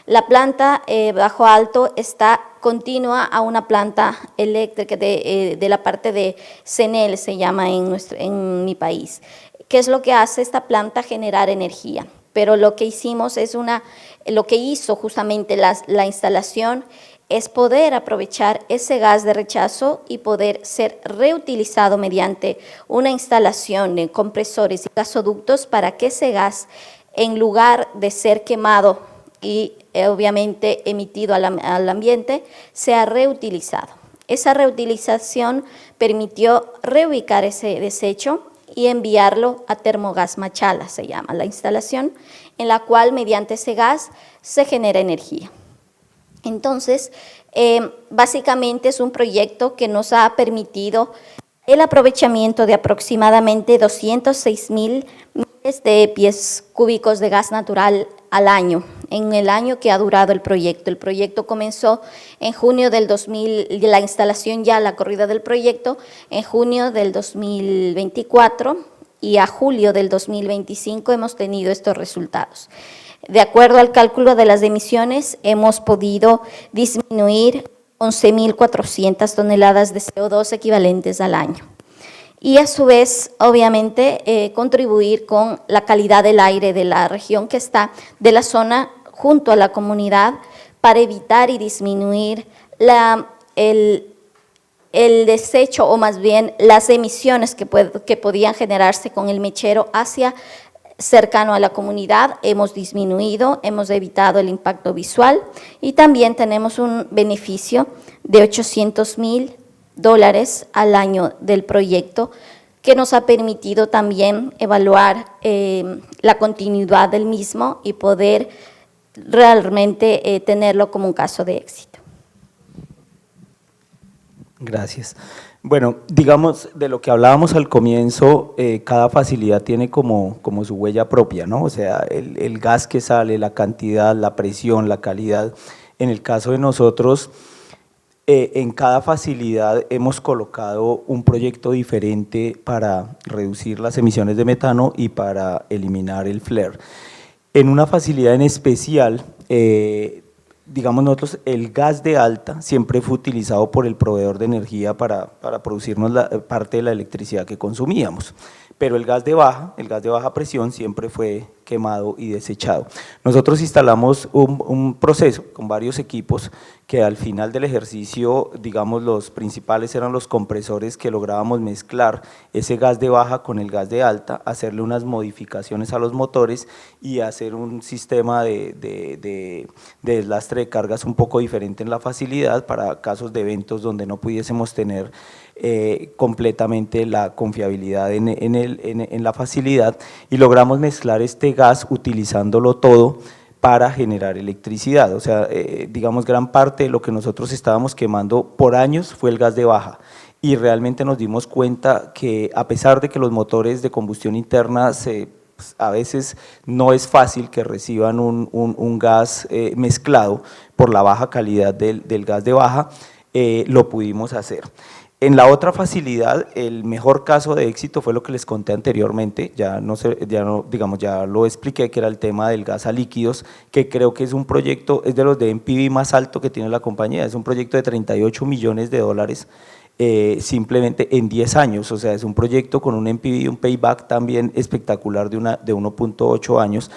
Speaker 5: La planta Bajo Alto está continua a una planta eléctrica de la parte de CENEL, se llama en mi país. ¿Qué es lo que hace esta planta? Generar energía. Pero lo que hicimos es lo que hizo justamente la instalación es poder aprovechar ese gas de rechazo y poder ser reutilizado mediante una instalación de compresores y gasoductos para que ese gas, en lugar de ser quemado y obviamente emitido al ambiente, sea reutilizado. Esa reutilización permitió reubicar ese desecho y enviarlo a Termogas Machala, se llama la instalación, en la cual mediante ese gas se genera energía. Entonces, básicamente es un proyecto que nos ha permitido el aprovechamiento de aproximadamente 206,000 miles de pies cúbicos de gas natural al año, en el año que ha durado el proyecto. El proyecto comenzó en junio del 2000, la instalación ya, la corrida del proyecto, en junio del 2024 y a julio del 2025 hemos tenido estos resultados. De acuerdo al cálculo de las emisiones, hemos podido disminuir 11.400 toneladas de CO2 equivalentes al año. Y a su vez, obviamente, contribuir con la calidad del aire de la región que está, de la zona junto a la comunidad, para evitar y disminuir el desecho, o más bien las emisiones que podían generarse con el mechero hacia cercano a la comunidad. Hemos disminuido, hemos evitado el impacto visual y también tenemos un beneficio de $800,000 al año del proyecto, que nos ha permitido también evaluar la continuidad del mismo y poder realmente tenerlo como un caso de éxito.
Speaker 6: Gracias. Bueno, digamos, de lo que hablábamos al comienzo, cada facilidad tiene como su huella propia, ¿no? O sea, el gas que sale, la cantidad, la presión, la calidad. En el caso de nosotros, en cada facilidad hemos colocado un proyecto diferente para reducir las emisiones de metano y para eliminar el flare. En una facilidad en especial, digamos nosotros, el gas de alta siempre fue utilizado por el proveedor de energía para producirnos parte de la electricidad que consumíamos, pero el gas de baja presión siempre fue quemado y desechado. Nosotros instalamos un proceso con varios equipos que al final del ejercicio, digamos, los principales eran los compresores que lográbamos mezclar ese gas de baja con el gas de alta, hacerle unas modificaciones a los motores y hacer un sistema de deslastre de cargas un poco diferente en la facilidad para casos de eventos donde no pudiésemos tener completamente la confiabilidad en la facilidad, y logramos mezclar este gas utilizándolo todo para generar electricidad. O sea, digamos, gran parte de lo que nosotros estábamos quemando por años fue el gas de baja, y realmente nos dimos cuenta que a pesar de que los motores de combustión interna a veces no es fácil que reciban un gas mezclado por la baja calidad del gas de baja, lo pudimos hacer. En la otra facilidad, el mejor caso de éxito fue lo que les conté anteriormente, ya lo expliqué, que era el tema del gas a líquidos, que creo que es un proyecto, es de los de NPV más alto que tiene la compañía, es un proyecto de 38 millones de dólares, simplemente en 10 años, o sea, es un proyecto con un NPV y un payback también espectacular de 1.8 años.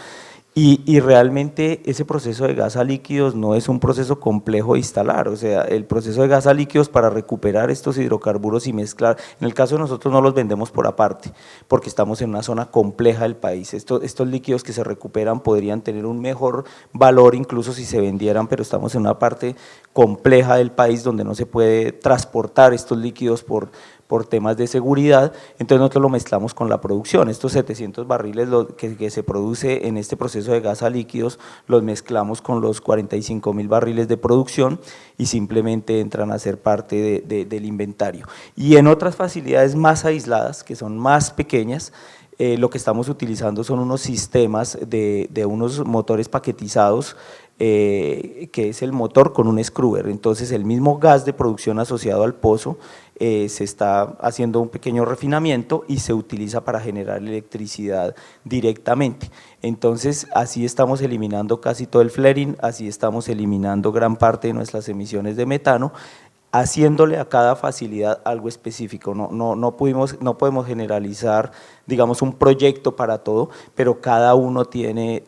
Speaker 6: Y realmente ese proceso de gas a líquidos no es un proceso complejo de instalar, o sea, el proceso de gas a líquidos para recuperar estos hidrocarburos y mezclar, en el caso de nosotros no los vendemos por aparte, porque estamos en una zona compleja del país, estos líquidos que se recuperan podrían tener un mejor valor incluso si se vendieran, pero estamos en una parte compleja del país donde no se puede transportar estos líquidos por temas de seguridad, entonces nosotros lo mezclamos con la producción. Estos 700 barriles que se produce en este proceso de gas a líquidos, los mezclamos con los 45.000 barriles de producción y simplemente entran a ser parte del inventario. Y en otras facilidades más aisladas, que son más pequeñas, lo que estamos utilizando son unos sistemas de unos motores paquetizados, que es el motor con un scrubber, entonces el mismo gas de producción asociado al pozo se está haciendo un pequeño refinamiento y se utiliza para generar electricidad directamente. Entonces así estamos eliminando casi todo el flaring, así estamos eliminando gran parte de nuestras emisiones de metano, haciéndole a cada facilidad algo específico. No podemos generalizar, digamos, un proyecto para todo, pero cada uno tiene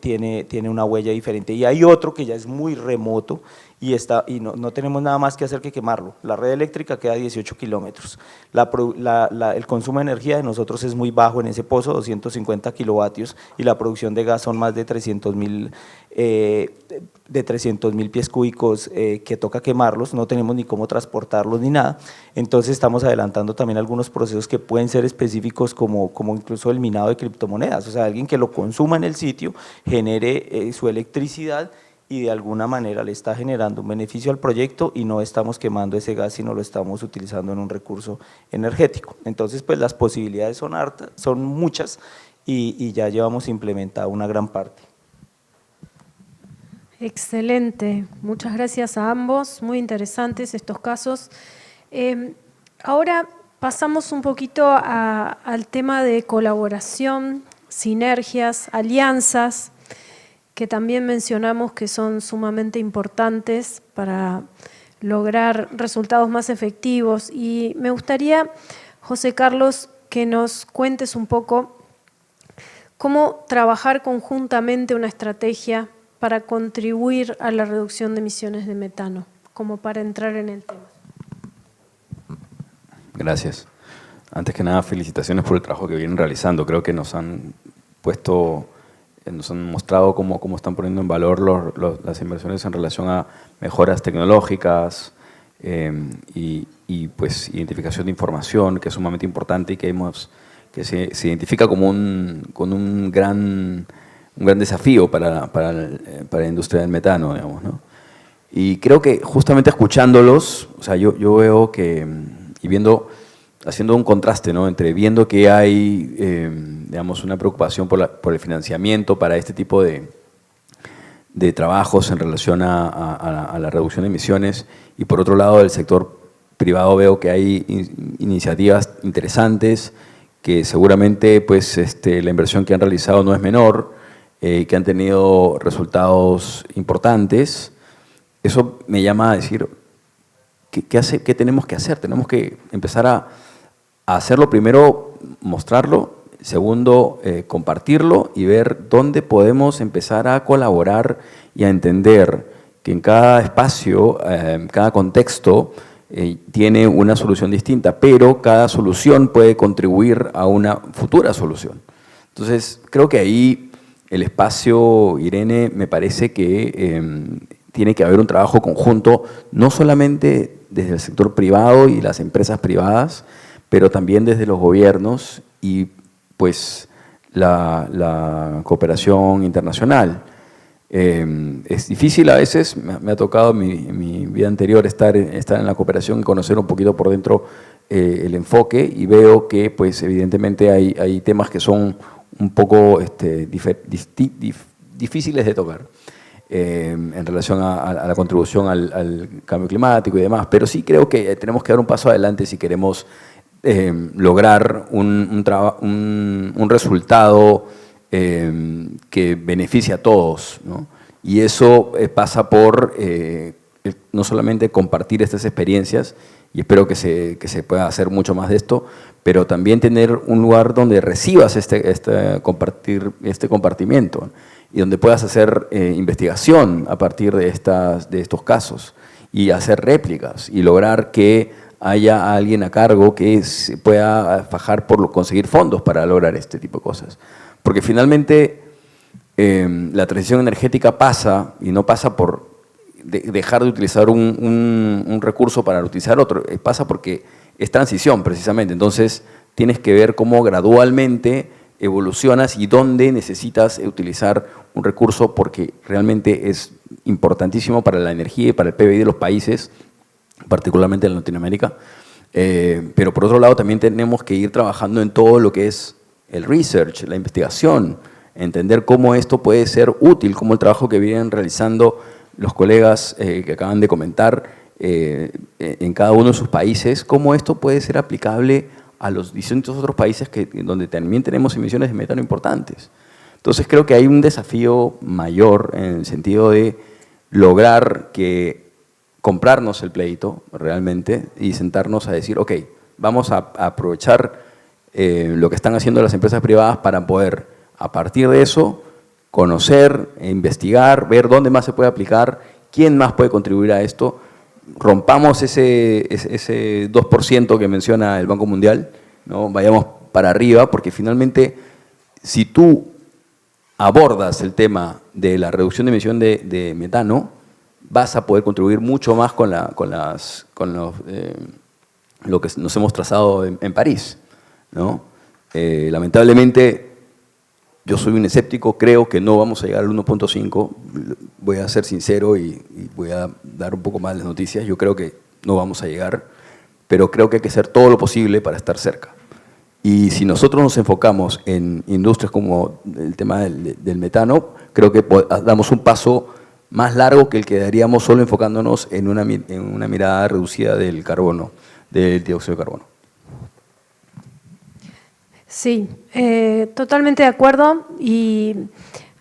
Speaker 6: una huella diferente. Y hay otro que ya es muy remoto y no tenemos nada más que hacer que quemarlo. La red eléctrica queda a 18 kilómetros. El consumo de energía de nosotros es muy bajo en ese pozo, 250 kilovatios, y la producción de gas son más de 300.000 pies cúbicos que toca quemarlos, no tenemos ni cómo transportarlos ni nada, entonces estamos adelantando también algunos procesos que pueden ser específicos como incluso el minado de criptomonedas, o sea, alguien que lo consuma en el sitio, genere su electricidad y de alguna manera le está generando un beneficio al proyecto y no estamos quemando ese gas, sino lo estamos utilizando en un recurso energético. Entonces, pues las posibilidades son muchas y ya llevamos implementada una gran parte.
Speaker 3: Excelente, muchas gracias a ambos, muy interesantes estos casos. Ahora pasamos un poquito al tema de colaboración, sinergias, alianzas, que también mencionamos que son sumamente importantes para lograr resultados más efectivos. Y me gustaría, José Carlos, que nos cuentes un poco cómo trabajar conjuntamente una estrategia para contribuir a la reducción de emisiones de metano, como para entrar en el tema.
Speaker 4: Gracias. Antes que nada, felicitaciones por el trabajo que vienen realizando. Creo que nos han mostrado cómo están poniendo en valor las inversiones en relación a mejoras tecnológicas y pues identificación de información, que es sumamente importante y que se identifica como un gran desafío para la industria del metano, digamos, ¿no? Y creo que justamente escuchándolos, o sea, yo veo que, haciendo un contraste, ¿no?, entre viendo que hay, digamos, una preocupación por el financiamiento para este tipo de trabajos en relación a la reducción de emisiones, y por otro lado del sector privado veo que hay iniciativas interesantes que seguramente pues, la inversión que han realizado no es menor, que han tenido resultados importantes. eso me llama a decir, ¿qué tenemos que hacer? Tenemos que empezar a hacerlo primero, mostrarlo, segundo, compartirlo y ver dónde podemos empezar a colaborar y a entender que en cada espacio, cada contexto, tiene una solución distinta, pero cada solución puede contribuir a una futura solución. Entonces, creo que ahí el espacio, Irene, me parece que tiene que haber un trabajo conjunto, no solamente desde el sector privado y las empresas privadas, pero también desde los gobiernos y pues la cooperación internacional. Es difícil a veces, me ha tocado en mi vida anterior estar en la cooperación y conocer un poquito por dentro el enfoque, y veo que pues evidentemente hay temas que son un poco difíciles de tocar en relación a la contribución al cambio climático y demás, pero sí creo que tenemos que dar un paso adelante si queremos lograr un resultado que beneficie a todos, ¿no? Y eso pasa por no solamente compartir estas experiencias, y espero que se pueda hacer mucho más de esto, pero también tener un lugar donde recibas este compartimiento y donde puedas hacer investigación a partir de estos casos y hacer réplicas y lograr que haya alguien a cargo que se pueda fajar por conseguir fondos para lograr este tipo de cosas. Porque finalmente la transición energética pasa, y no pasa por dejar de utilizar un recurso para utilizar otro, pasa porque es transición precisamente. Entonces tienes que ver cómo gradualmente evolucionas y dónde necesitas utilizar un recurso, porque realmente es importantísimo para la energía y para el PBI de los países, particularmente en Latinoamérica. Pero por otro lado también tenemos que ir trabajando en todo lo que es el research, la investigación, entender cómo esto puede ser útil, cómo el trabajo que vienen realizando los colegas que acaban de comentar en cada uno de sus países, cómo esto puede ser aplicable a los distintos otros países donde también tenemos emisiones de metano importantes. Entonces creo que hay un desafío mayor en el sentido de lograr comprarnos el pleito realmente y sentarnos a decir, ok, vamos a aprovechar lo que están haciendo las empresas privadas para poder, a partir de eso, conocer, investigar, ver dónde más se puede aplicar, quién más puede contribuir a esto. Rompamos ese 2% que menciona el Banco Mundial, ¿no? Vayamos para arriba, porque finalmente, si tú abordas el tema de la reducción de emisión de metano, vas a poder contribuir mucho más con lo que nos hemos trazado en París, ¿no? Lamentablemente, yo soy un escéptico, creo que no vamos a llegar al 1.5, voy a ser sincero y voy a dar un poco más las noticias, yo creo que no vamos a llegar, pero creo que hay que hacer todo lo posible para estar cerca. Y si nosotros nos enfocamos en industrias como el tema del metano, creo que damos un paso más largo que el que daríamos solo enfocándonos en una mirada reducida del carbono, del dióxido de carbono.
Speaker 3: Sí, totalmente de acuerdo, y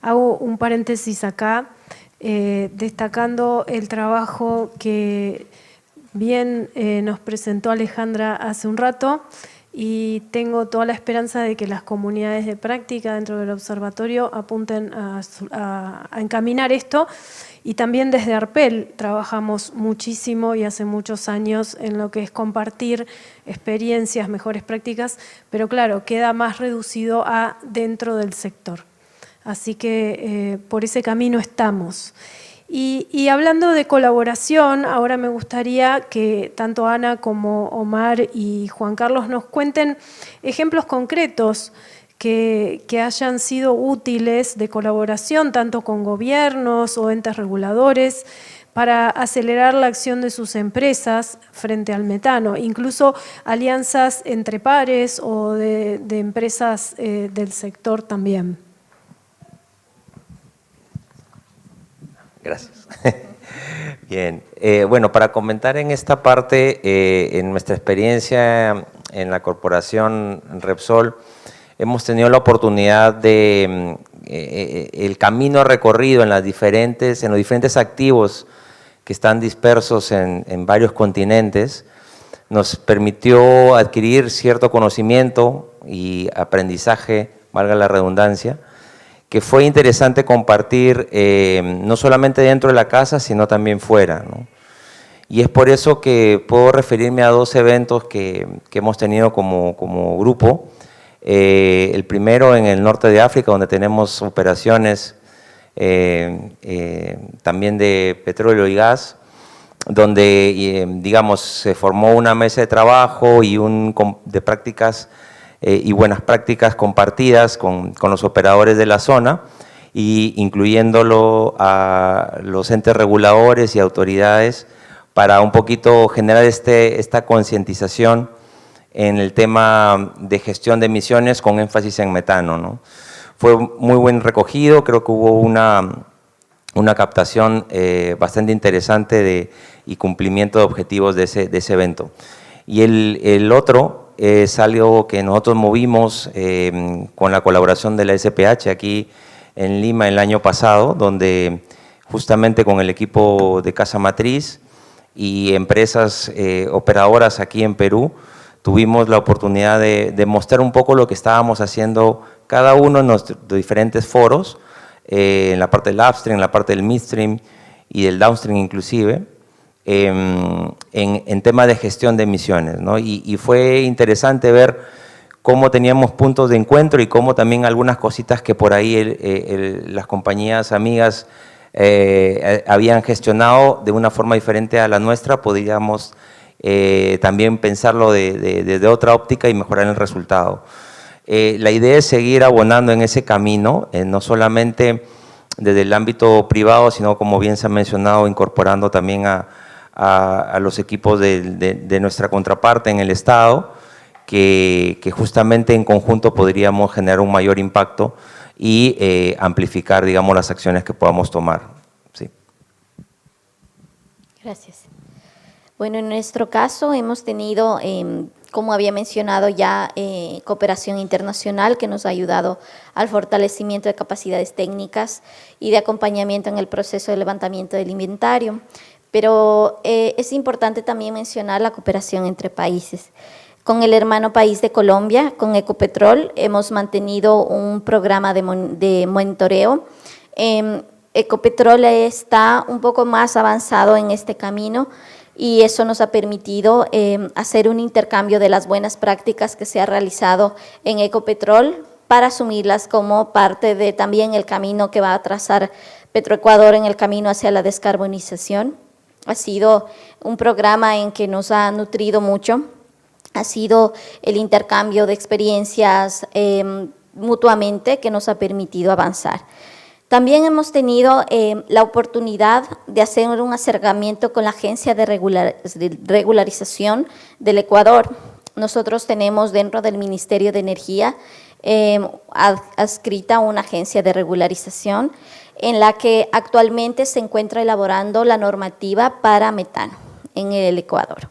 Speaker 3: hago un paréntesis acá, destacando el trabajo que bien nos presentó Alejandra hace un rato, y tengo toda la esperanza de que las comunidades de práctica dentro del observatorio apunten a encaminar esto. Y también desde ARPEL trabajamos muchísimo y hace muchos años en lo que es compartir experiencias, mejores prácticas, pero claro, queda más reducido a dentro del sector. Así que por ese camino estamos. Y hablando de colaboración, ahora me gustaría que tanto Ana como Omar y Juan Carlos nos cuenten ejemplos concretos que hayan sido útiles de colaboración tanto con gobiernos o entes reguladores para acelerar la acción de sus empresas frente al metano, incluso alianzas entre pares o de empresas del sector también.
Speaker 7: Gracias. Bien, bueno, para comentar en esta parte, en nuestra experiencia en la corporación Repsol, hemos tenido la oportunidad de el camino recorrido en los diferentes activos que están dispersos en varios continentes, nos permitió adquirir cierto conocimiento y aprendizaje, valga la redundancia, que fue interesante compartir no solamente dentro de la casa, sino también fuera, ¿no? Y es por eso que puedo referirme a 2 eventos que hemos tenido como grupo. El primero en el norte de África, donde tenemos operaciones también de petróleo y gas, donde, digamos, se formó una mesa de trabajo y de prácticas y buenas prácticas compartidas con los operadores de la zona, y incluyéndolo a los entes reguladores y autoridades para un poquito generar esta concientización en el tema de gestión de emisiones con énfasis en metano, ¿no? Fue muy buen recogido, creo que hubo una captación bastante interesante y cumplimiento de objetivos de ese evento. Y el otro es algo que nosotros movimos con la colaboración de la SPH aquí en Lima el año pasado, donde justamente con el equipo de Casa Matriz y empresas operadoras aquí en Perú, tuvimos la oportunidad de mostrar un poco lo que estábamos haciendo cada uno en los diferentes foros, en la parte del upstream, en la parte del midstream y del downstream inclusive, en tema de gestión de emisiones, ¿no? Y fue interesante ver cómo teníamos puntos de encuentro y cómo también algunas cositas que por ahí las compañías amigas habían gestionado de una forma diferente a la nuestra, podríamos también pensarlo desde otra óptica y mejorar el resultado. La idea es seguir abonando en ese camino, no solamente desde el ámbito privado, sino, como bien se ha mencionado, incorporando también a los equipos de nuestra contraparte en el Estado, que justamente en conjunto podríamos generar un mayor impacto y amplificar, digamos, las acciones que podamos tomar. Sí.
Speaker 5: Gracias. Bueno, en nuestro caso hemos tenido, como había mencionado ya, cooperación internacional que nos ha ayudado al fortalecimiento de capacidades técnicas y de acompañamiento en el proceso de levantamiento del inventario. Pero es importante también mencionar la cooperación entre países. Con el hermano país de Colombia, con Ecopetrol, hemos mantenido un programa de monitoreo. Ecopetrol está un poco más avanzado en este camino y eso nos ha permitido hacer un intercambio de las buenas prácticas que se ha realizado en Ecopetrol para asumirlas como parte de también el camino que va a trazar Petroecuador en el camino hacia la descarbonización. Ha sido un programa en que nos ha nutrido mucho, ha sido el intercambio de experiencias mutuamente que nos ha permitido avanzar. También hemos tenido la oportunidad de hacer un acercamiento con la Agencia de Regularización del Ecuador. Nosotros tenemos dentro del Ministerio de Energía adscrita una agencia de regularización en la que actualmente se encuentra elaborando la normativa para metano en el Ecuador.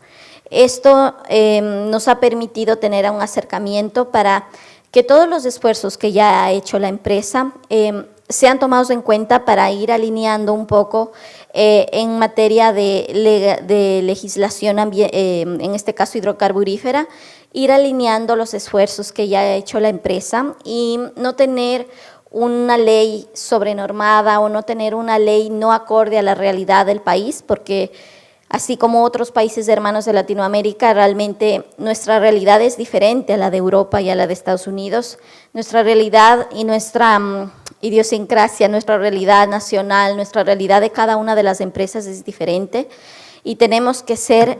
Speaker 5: Esto nos ha permitido tener un acercamiento para que todos los esfuerzos que ya ha hecho la empresa sean tomados en cuenta para ir alineando un poco en materia de legislación, en este caso hidrocarburífera, ir alineando los esfuerzos que ya ha hecho la empresa y no tener una ley sobrenormada o no tener una ley no acorde a la realidad del país, porque así como otros países hermanos de Latinoamérica, realmente nuestra realidad es diferente a la de Europa y a la de Estados Unidos. Nuestra realidad y nuestra idiosincrasia, nuestra realidad nacional, nuestra realidad de cada una de las empresas es diferente y tenemos que ser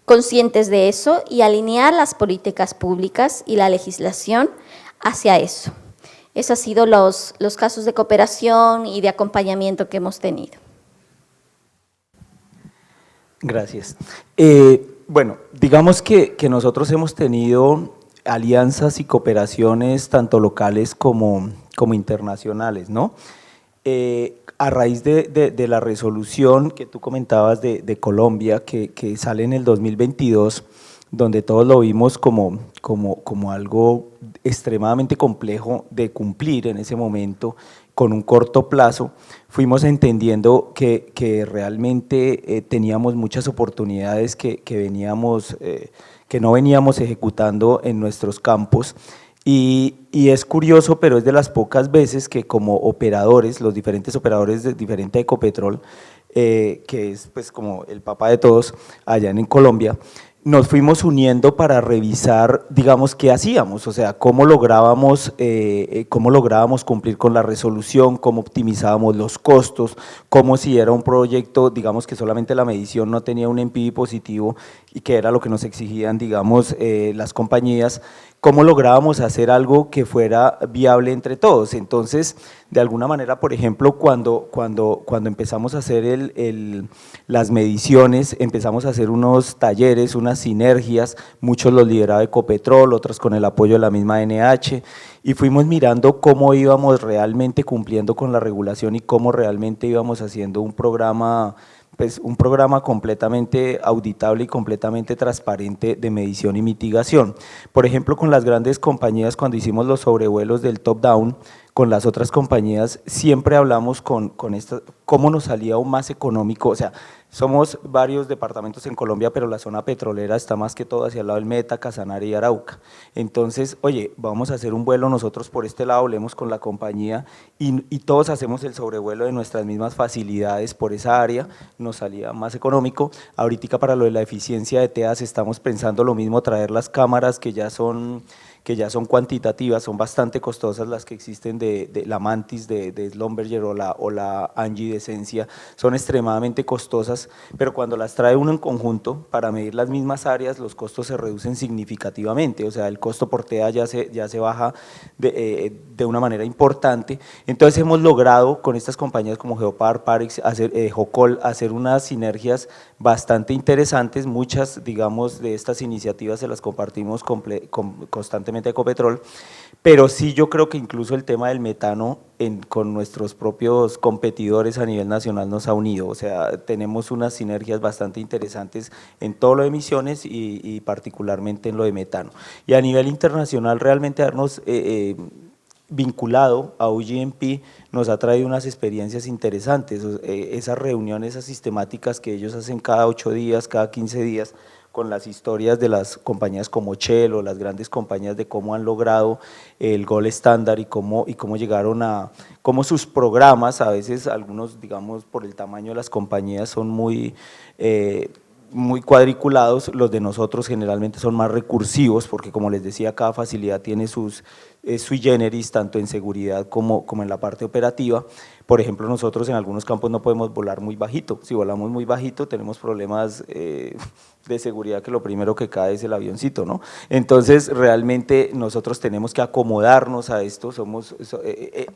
Speaker 5: conscientes de eso y alinear las políticas públicas y la legislación hacia eso. Esos han sido los casos de cooperación y de acompañamiento que hemos tenido.
Speaker 6: Gracias. Bueno, digamos que nosotros hemos tenido alianzas y cooperaciones tanto locales como internacionales, ¿no? A raíz de la resolución que tú comentabas de Colombia, que sale en el 2022, donde todos lo vimos como algo extremadamente complejo de cumplir en ese momento, con un corto plazo, fuimos entendiendo que realmente teníamos muchas oportunidades que no veníamos ejecutando en nuestros campos. Y es curioso, pero es de las pocas veces que como operadores, los diferentes operadores de diferente Ecopetrol, que es pues como el papá de todos allá en Colombia, nos fuimos uniendo para revisar, digamos, qué hacíamos, o sea, cómo lográbamos cumplir con la resolución, cómo optimizábamos los costos, cómo si era un proyecto, digamos, que solamente la medición no tenía un NPV positivo y que era lo que nos exigían, digamos, las compañías, cómo lográbamos hacer algo que fuera viable entre todos. Entonces, de alguna manera, por ejemplo, cuando empezamos a hacer las mediciones, empezamos a hacer unos talleres, unas sinergias, muchos los lideraba Ecopetrol, otros con el apoyo de la misma NH, y fuimos mirando cómo íbamos realmente cumpliendo con la regulación y cómo realmente íbamos haciendo un programa, pues un programa completamente auditable y completamente transparente de medición y mitigación. Por ejemplo, con las grandes compañías, cuando hicimos los sobrevuelos del top-down, con las otras compañías, siempre hablamos con cómo nos salía aún más económico, o sea, somos varios departamentos en Colombia, pero la zona petrolera está más que todo hacia el lado del Meta, Casanare y Arauca. Entonces, oye, vamos a hacer un vuelo nosotros por este lado, hablemos con la compañía y todos hacemos el sobrevuelo de nuestras mismas facilidades por esa área, nos salía más económico. Ahorita para lo de la eficiencia de TEAS estamos pensando lo mismo, traer las cámaras que ya son cuantitativas, son bastante costosas las que existen de la Mantis, de Schlumberger o la Angie de Esencia, son extremadamente costosas, pero cuando las trae uno en conjunto para medir las mismas áreas, los costos se reducen significativamente, o sea, el costo por TEA ya se baja de una manera importante. Entonces hemos logrado con estas compañías como Geopar, Parex, Jocol, hacer unas sinergias bastante interesantes, muchas, digamos, de estas iniciativas se las compartimos constantemente a Ecopetrol, pero sí yo creo que incluso el tema del metano con nuestros propios competidores a nivel nacional nos ha unido, o sea, tenemos unas sinergias bastante interesantes en todo lo de emisiones y particularmente en lo de metano. Y a nivel internacional realmente habernos vinculado a UGMP nos ha traído unas experiencias interesantes, esas reuniones, esas sistemáticas que ellos hacen cada 8 días, cada 15 días, con las historias de las compañías como Shell o las grandes compañías de cómo han logrado el Gold Standard y cómo llegaron cómo sus programas, a veces algunos, digamos, por el tamaño de las compañías son muy cuadriculados, los de nosotros generalmente son más recursivos porque como les decía, cada facilidad tiene sus sui generis, tanto en seguridad como en la parte operativa. Por ejemplo, nosotros en algunos campos no podemos volar muy bajito, si volamos muy bajito tenemos problemas de seguridad que lo primero que cae es el avioncito, ¿no? Entonces realmente nosotros tenemos que acomodarnos a esto,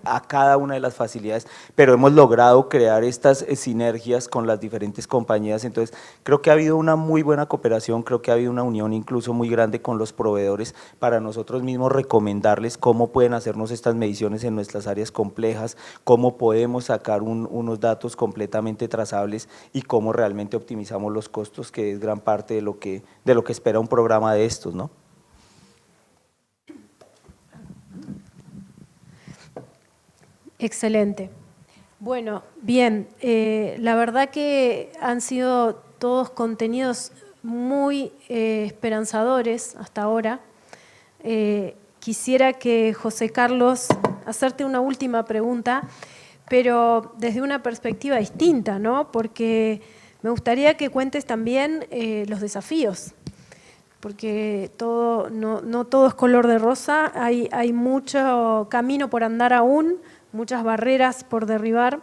Speaker 6: a cada una de las facilidades, pero hemos logrado crear estas sinergias con las diferentes compañías, entonces creo que ha habido una muy buena cooperación, creo que ha habido una unión incluso muy grande con los proveedores para nosotros mismos recomendarles cómo pueden hacernos estas mediciones en nuestras áreas complejas, cómo podemos sacar unos datos completamente trazables y cómo realmente optimizamos los costos, que es gran parte de lo que espera un programa de estos, ¿no?
Speaker 3: Excelente. Bueno, bien, la verdad que han sido todos contenidos muy esperanzadores hasta ahora. Quisiera que José Carlos, hacerte una última pregunta, pero desde una perspectiva distinta, ¿no? Porque me gustaría que cuentes también los desafíos, porque no todo es color de rosa, hay mucho camino por andar aún, muchas barreras por derribar.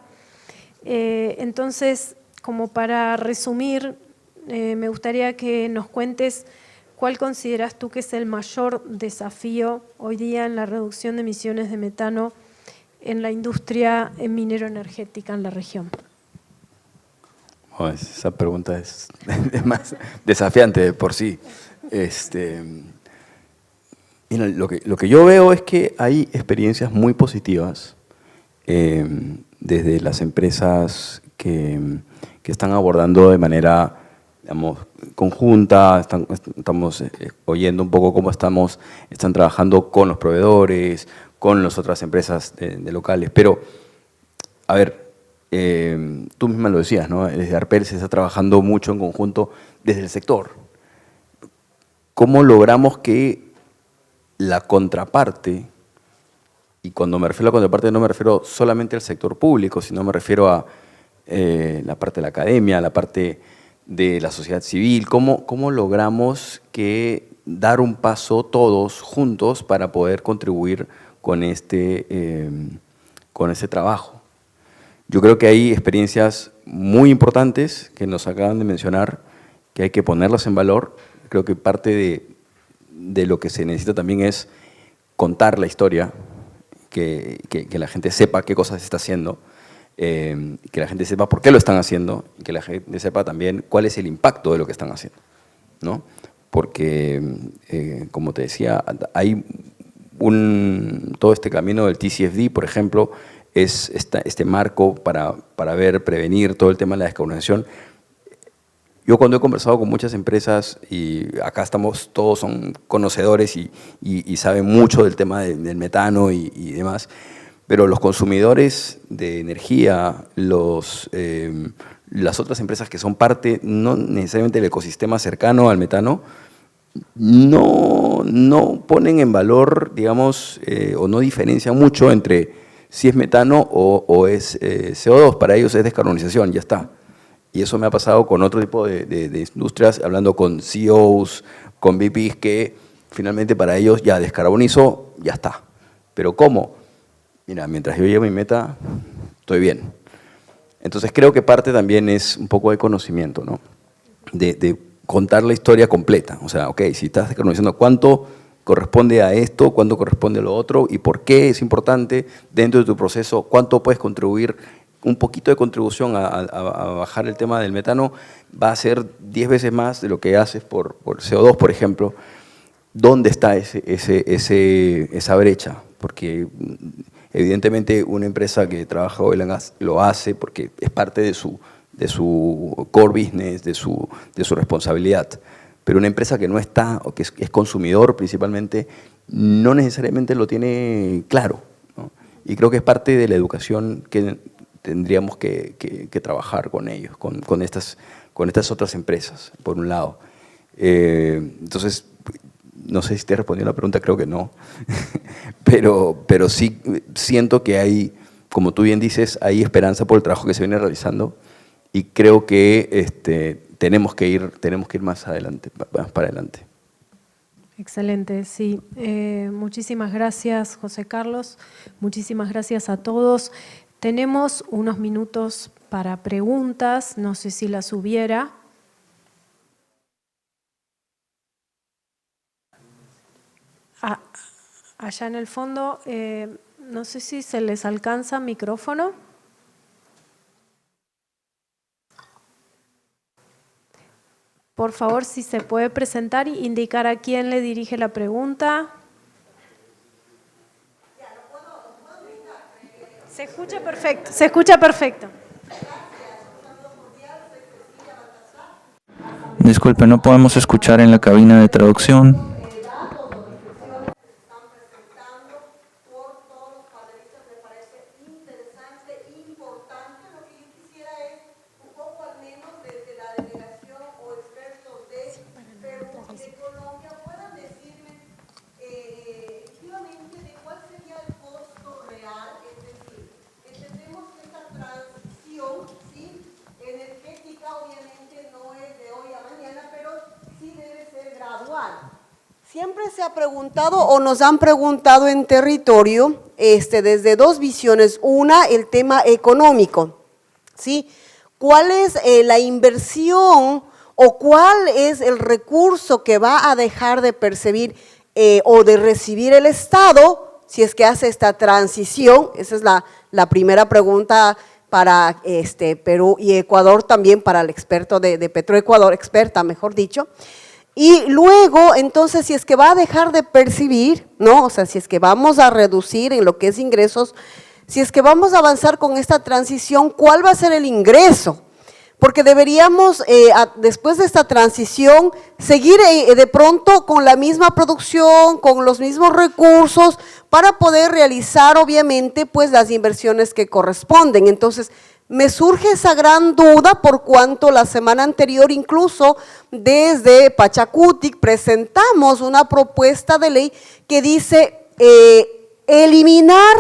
Speaker 3: Entonces, como para resumir, me gustaría que nos cuentes cuál consideras tú que es el mayor desafío hoy día en la reducción de emisiones de metano en la industria minero-energética en la región.
Speaker 4: Oh, esa pregunta es más desafiante de por sí. Mira, lo que yo veo es que hay experiencias muy positivas desde las empresas que están abordando de manera, digamos, conjunta, estamos oyendo un poco cómo están trabajando con los proveedores, con las otras empresas de locales, pero a ver, tú misma lo decías, ¿no? Desde Arpel se está trabajando mucho en conjunto desde el sector. ¿Cómo logramos que la contraparte, y cuando me refiero a la contraparte no me refiero solamente al sector público, sino me refiero a la parte de la academia, la parte de la sociedad civil, ¿cómo logramos que dar un paso todos juntos para poder contribuir con este trabajo? Yo creo que hay experiencias muy importantes que nos acaban de mencionar, que hay que ponerlas en valor. Creo que parte de lo que se necesita también es contar la historia, que la gente sepa qué cosas se está haciendo, que la gente sepa por qué lo están haciendo y que la gente sepa también cuál es el impacto de lo que están haciendo, ¿no? Porque, como te decía, hay todo este camino del TCFD, por ejemplo, es este marco para prevenir todo el tema de la descarbonización. Yo cuando he conversado con muchas empresas, y acá estamos, todos son conocedores y saben mucho del tema del metano y demás, pero los consumidores de energía, las otras empresas que son parte, no necesariamente del ecosistema cercano al metano, no ponen en valor, digamos, o no diferencian mucho entre si es metano o es CO2. Para ellos es descarbonización, ya está. Y eso me ha pasado con otro tipo de industrias, hablando con CEOs, con VPs, que finalmente para ellos ya descarbonizo, ya está. ¿Pero cómo? Mira, mientras yo llegue a mi meta, estoy bien. Entonces creo que parte también es un poco de conocimiento, ¿no? De contar la historia completa. O sea, ok, si estás descarbonizando, ¿cuánto corresponde a esto? ¿Cuánto corresponde a lo otro? ¿Y por qué es importante dentro de tu proceso? ¿Cuánto puedes contribuir? Un poquito de contribución a bajar el tema del metano va a ser 10 veces más de lo que haces por CO2, por ejemplo. ¿Dónde está esa brecha? Porque evidentemente una empresa que trabaja oil and gas lo hace porque es parte de su core business, de su responsabilidad. Pero una empresa que no está, o que es consumidor principalmente, no necesariamente lo tiene claro, ¿no? Y creo que es parte de la educación que tendríamos que trabajar con ellos, con estas otras empresas, por un lado. Entonces, no sé si te respondí la pregunta, creo que no, pero sí siento que hay, como tú bien dices, hay esperanza por el trabajo que se viene realizando, y creo que tenemos que ir más adelante, para adelante.
Speaker 3: Excelente, sí. Muchísimas gracias, José Carlos. Muchísimas gracias a todos. Tenemos unos minutos para preguntas, no sé si las hubiera. Allá en el fondo, no sé si se les alcanza micrófono. Por favor, si se puede presentar e indicar a quién le dirige la pregunta. Se escucha perfecto, se escucha perfecto.
Speaker 8: Disculpe, no podemos escuchar en la cabina de traducción.
Speaker 9: Siempre se ha preguntado o nos han preguntado en territorio desde dos visiones. Una, el tema económico, ¿sí? ¿Cuál es la inversión o cuál es el recurso que va a dejar de percibir o de recibir el Estado si es que hace esta transición? Esa es la primera pregunta para Perú y Ecuador, también para el experto de Petroecuador, experta mejor dicho. Y luego, entonces, si es que va a dejar de percibir, ¿no? O sea, si es que vamos a reducir en lo que es ingresos, si es que vamos a avanzar con esta transición, ¿cuál va a ser el ingreso? Porque deberíamos, después de esta transición, seguir de pronto con la misma producción, con los mismos recursos, para poder realizar obviamente pues las inversiones que corresponden. Entonces, me surge esa gran duda por cuanto la semana anterior incluso desde Pachacutic presentamos una propuesta de ley que dice eliminar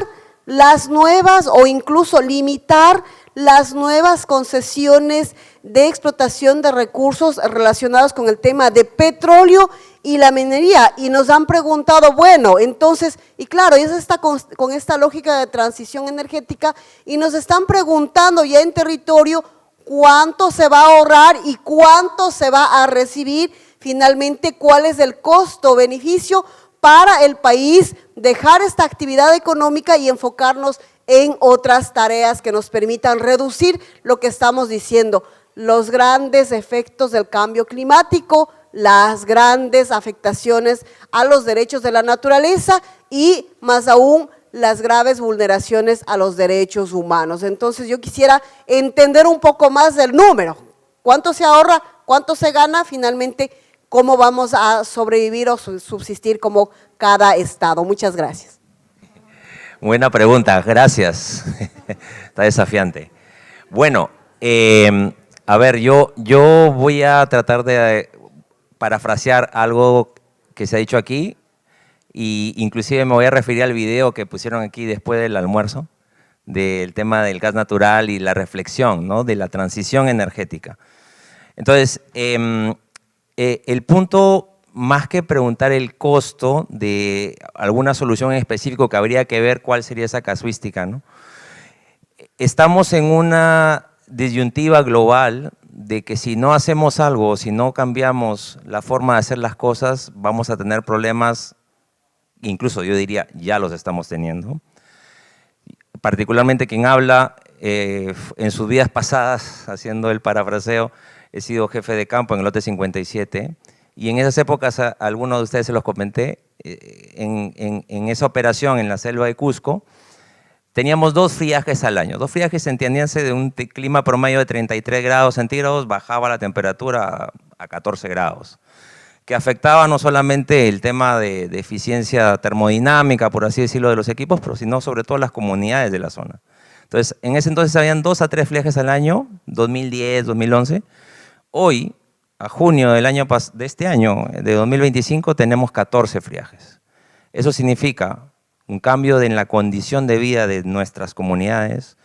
Speaker 9: las nuevas o incluso limitar las nuevas concesiones de explotación de recursos relacionados con el tema de petróleo y la minería. Y nos han preguntado, bueno, entonces, y claro, eso está con esta lógica de transición energética, y nos están preguntando ya en territorio cuánto se va a ahorrar y cuánto se va a recibir, finalmente cuál es el costo-beneficio para el país, dejar esta actividad económica y enfocarnos en otras tareas que nos permitan reducir lo que estamos diciendo, los grandes efectos del cambio climático, las grandes afectaciones a los derechos de la naturaleza y más aún las graves vulneraciones a los derechos humanos. Entonces yo quisiera entender un poco más del número, cuánto se ahorra, cuánto se gana, finalmente cómo vamos a sobrevivir o subsistir como cada estado. Muchas gracias.
Speaker 7: Buena pregunta, gracias. Está desafiante. Bueno, a ver, yo voy a tratar de parafrasear algo que se ha dicho aquí, y inclusive me voy a referir al video que pusieron aquí después del almuerzo, del tema del gas natural y la reflexión, ¿no?, de la transición energética. Entonces, el punto, más que preguntar el costo de alguna solución en específico, que habría que ver cuál sería esa casuística, ¿no? Estamos en una disyuntiva global de que si no hacemos algo, si no cambiamos la forma de hacer las cosas, vamos a tener problemas, incluso yo diría, ya los estamos teniendo. Particularmente quien habla, en sus vidas pasadas, haciendo el parafraseo, he sido jefe de campo en el lote 57, y en esas épocas, a algunos de ustedes se los comenté, en esa operación en la selva de Cusco, teníamos 2 friajes al año. 2 friajes, entiéndanse, de un clima promedio de 33 grados centígrados, bajaba la temperatura a 14 grados, que afectaba no solamente el tema de eficiencia termodinámica, por así decirlo, de los equipos, pero sino sobre todo las comunidades de la zona. Entonces, en ese entonces habían 2 a 3 friajes al año, 2010, 2011. Hoy, a junio de este año, de 2025, tenemos 14 friajes. Eso significa un cambio en la condición de vida de nuestras comunidades,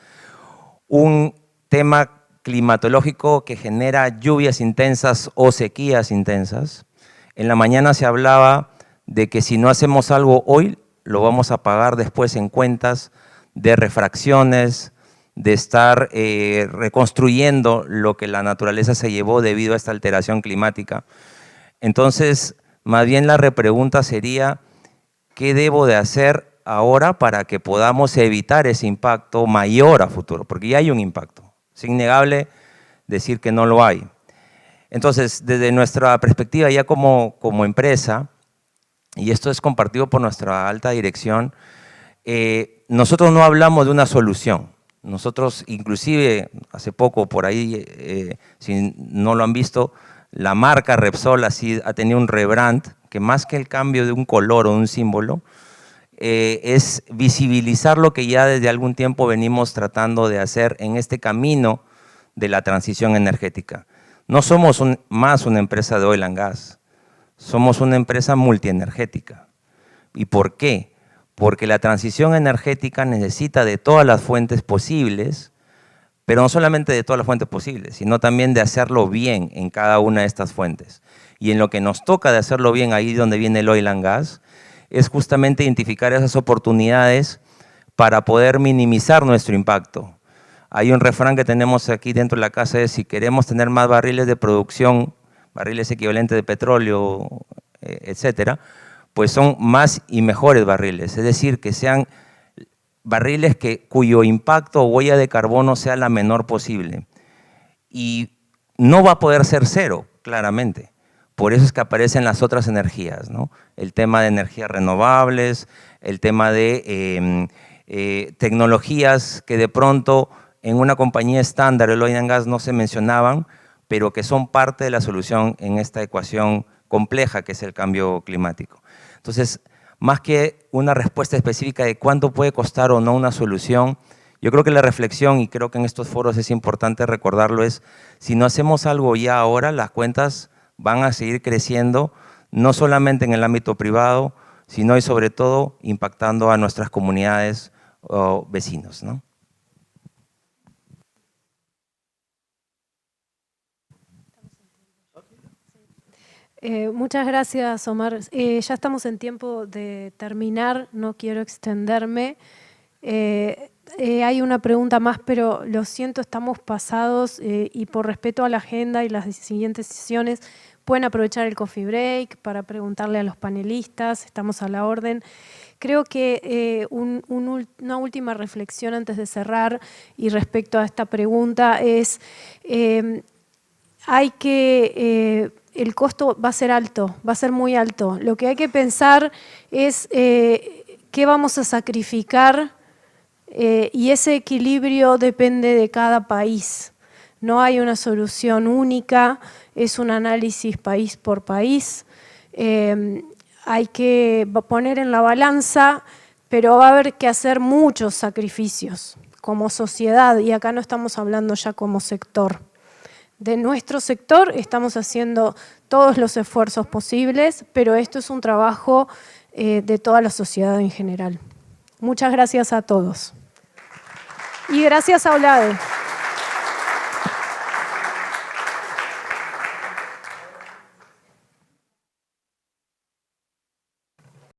Speaker 7: un tema climatológico que genera lluvias intensas o sequías intensas. En la mañana se hablaba de que si no hacemos algo hoy, lo vamos a pagar después en cuentas de refracciones, de estar reconstruyendo lo que la naturaleza se llevó debido a esta alteración climática. Entonces, más bien la repregunta sería, ¿qué debo de hacer ahora para que podamos evitar ese impacto mayor a futuro? Porque ya hay un impacto, es innegable decir que no lo hay. Entonces, desde nuestra perspectiva ya como empresa, y esto es compartido por nuestra alta dirección, nosotros no hablamos de una solución. Nosotros, inclusive, hace poco por ahí, si no lo han visto, la marca Repsol ha tenido un rebrand, que más que el cambio de un color o un símbolo, es visibilizar lo que ya desde algún tiempo venimos tratando de hacer en este camino de la transición energética. No somos más una empresa de oil and gas, somos una empresa multienergética. ¿Y por qué? Porque la transición energética necesita de todas las fuentes posibles, pero no solamente de todas las fuentes posibles, sino también de hacerlo bien en cada una de estas fuentes. Y en lo que nos toca de hacerlo bien, ahí donde viene el oil and gas, es justamente identificar esas oportunidades para poder minimizar nuestro impacto. Hay un refrán que tenemos aquí dentro de la casa, es si queremos tener más barriles de producción, barriles equivalentes de petróleo, etcétera, pues son más y mejores barriles, es decir, que sean barriles cuyo impacto o huella de carbono sea la menor posible. Y no va a poder ser cero, claramente. Por eso es que aparecen las otras energías, ¿no? El tema de energías renovables, el tema de tecnologías que de pronto en una compañía estándar, el oil and gas, no se mencionaban, pero que son parte de la solución en esta ecuación compleja que es el cambio climático. Entonces, más que una respuesta específica de cuánto puede costar o no una solución, yo creo que la reflexión, y creo que en estos foros es importante recordarlo, es si no hacemos algo ya ahora, las cuentas van a seguir creciendo, no solamente en el ámbito privado, sino y sobre todo impactando a nuestras comunidades o vecinos, ¿no?
Speaker 3: Muchas gracias, Omar. Ya estamos en tiempo de terminar, no quiero extenderme. Hay una pregunta más, pero lo siento, estamos pasados y por respeto a la agenda y las siguientes sesiones, pueden aprovechar el coffee break para preguntarle a los panelistas, estamos a la orden. Creo que una última reflexión antes de cerrar y respecto a esta pregunta es, el costo va a ser alto, va a ser muy alto. Lo que hay que pensar es qué vamos a sacrificar y ese equilibrio depende de cada país. No hay una solución única, es un análisis país por país. Hay que poner en la balanza, pero va a haber que hacer muchos sacrificios como sociedad, y acá no estamos hablando ya como sector. De nuestro sector estamos haciendo todos los esfuerzos posibles, pero esto es un trabajo de toda la sociedad en general. Muchas gracias a todos. Y gracias a OLADE.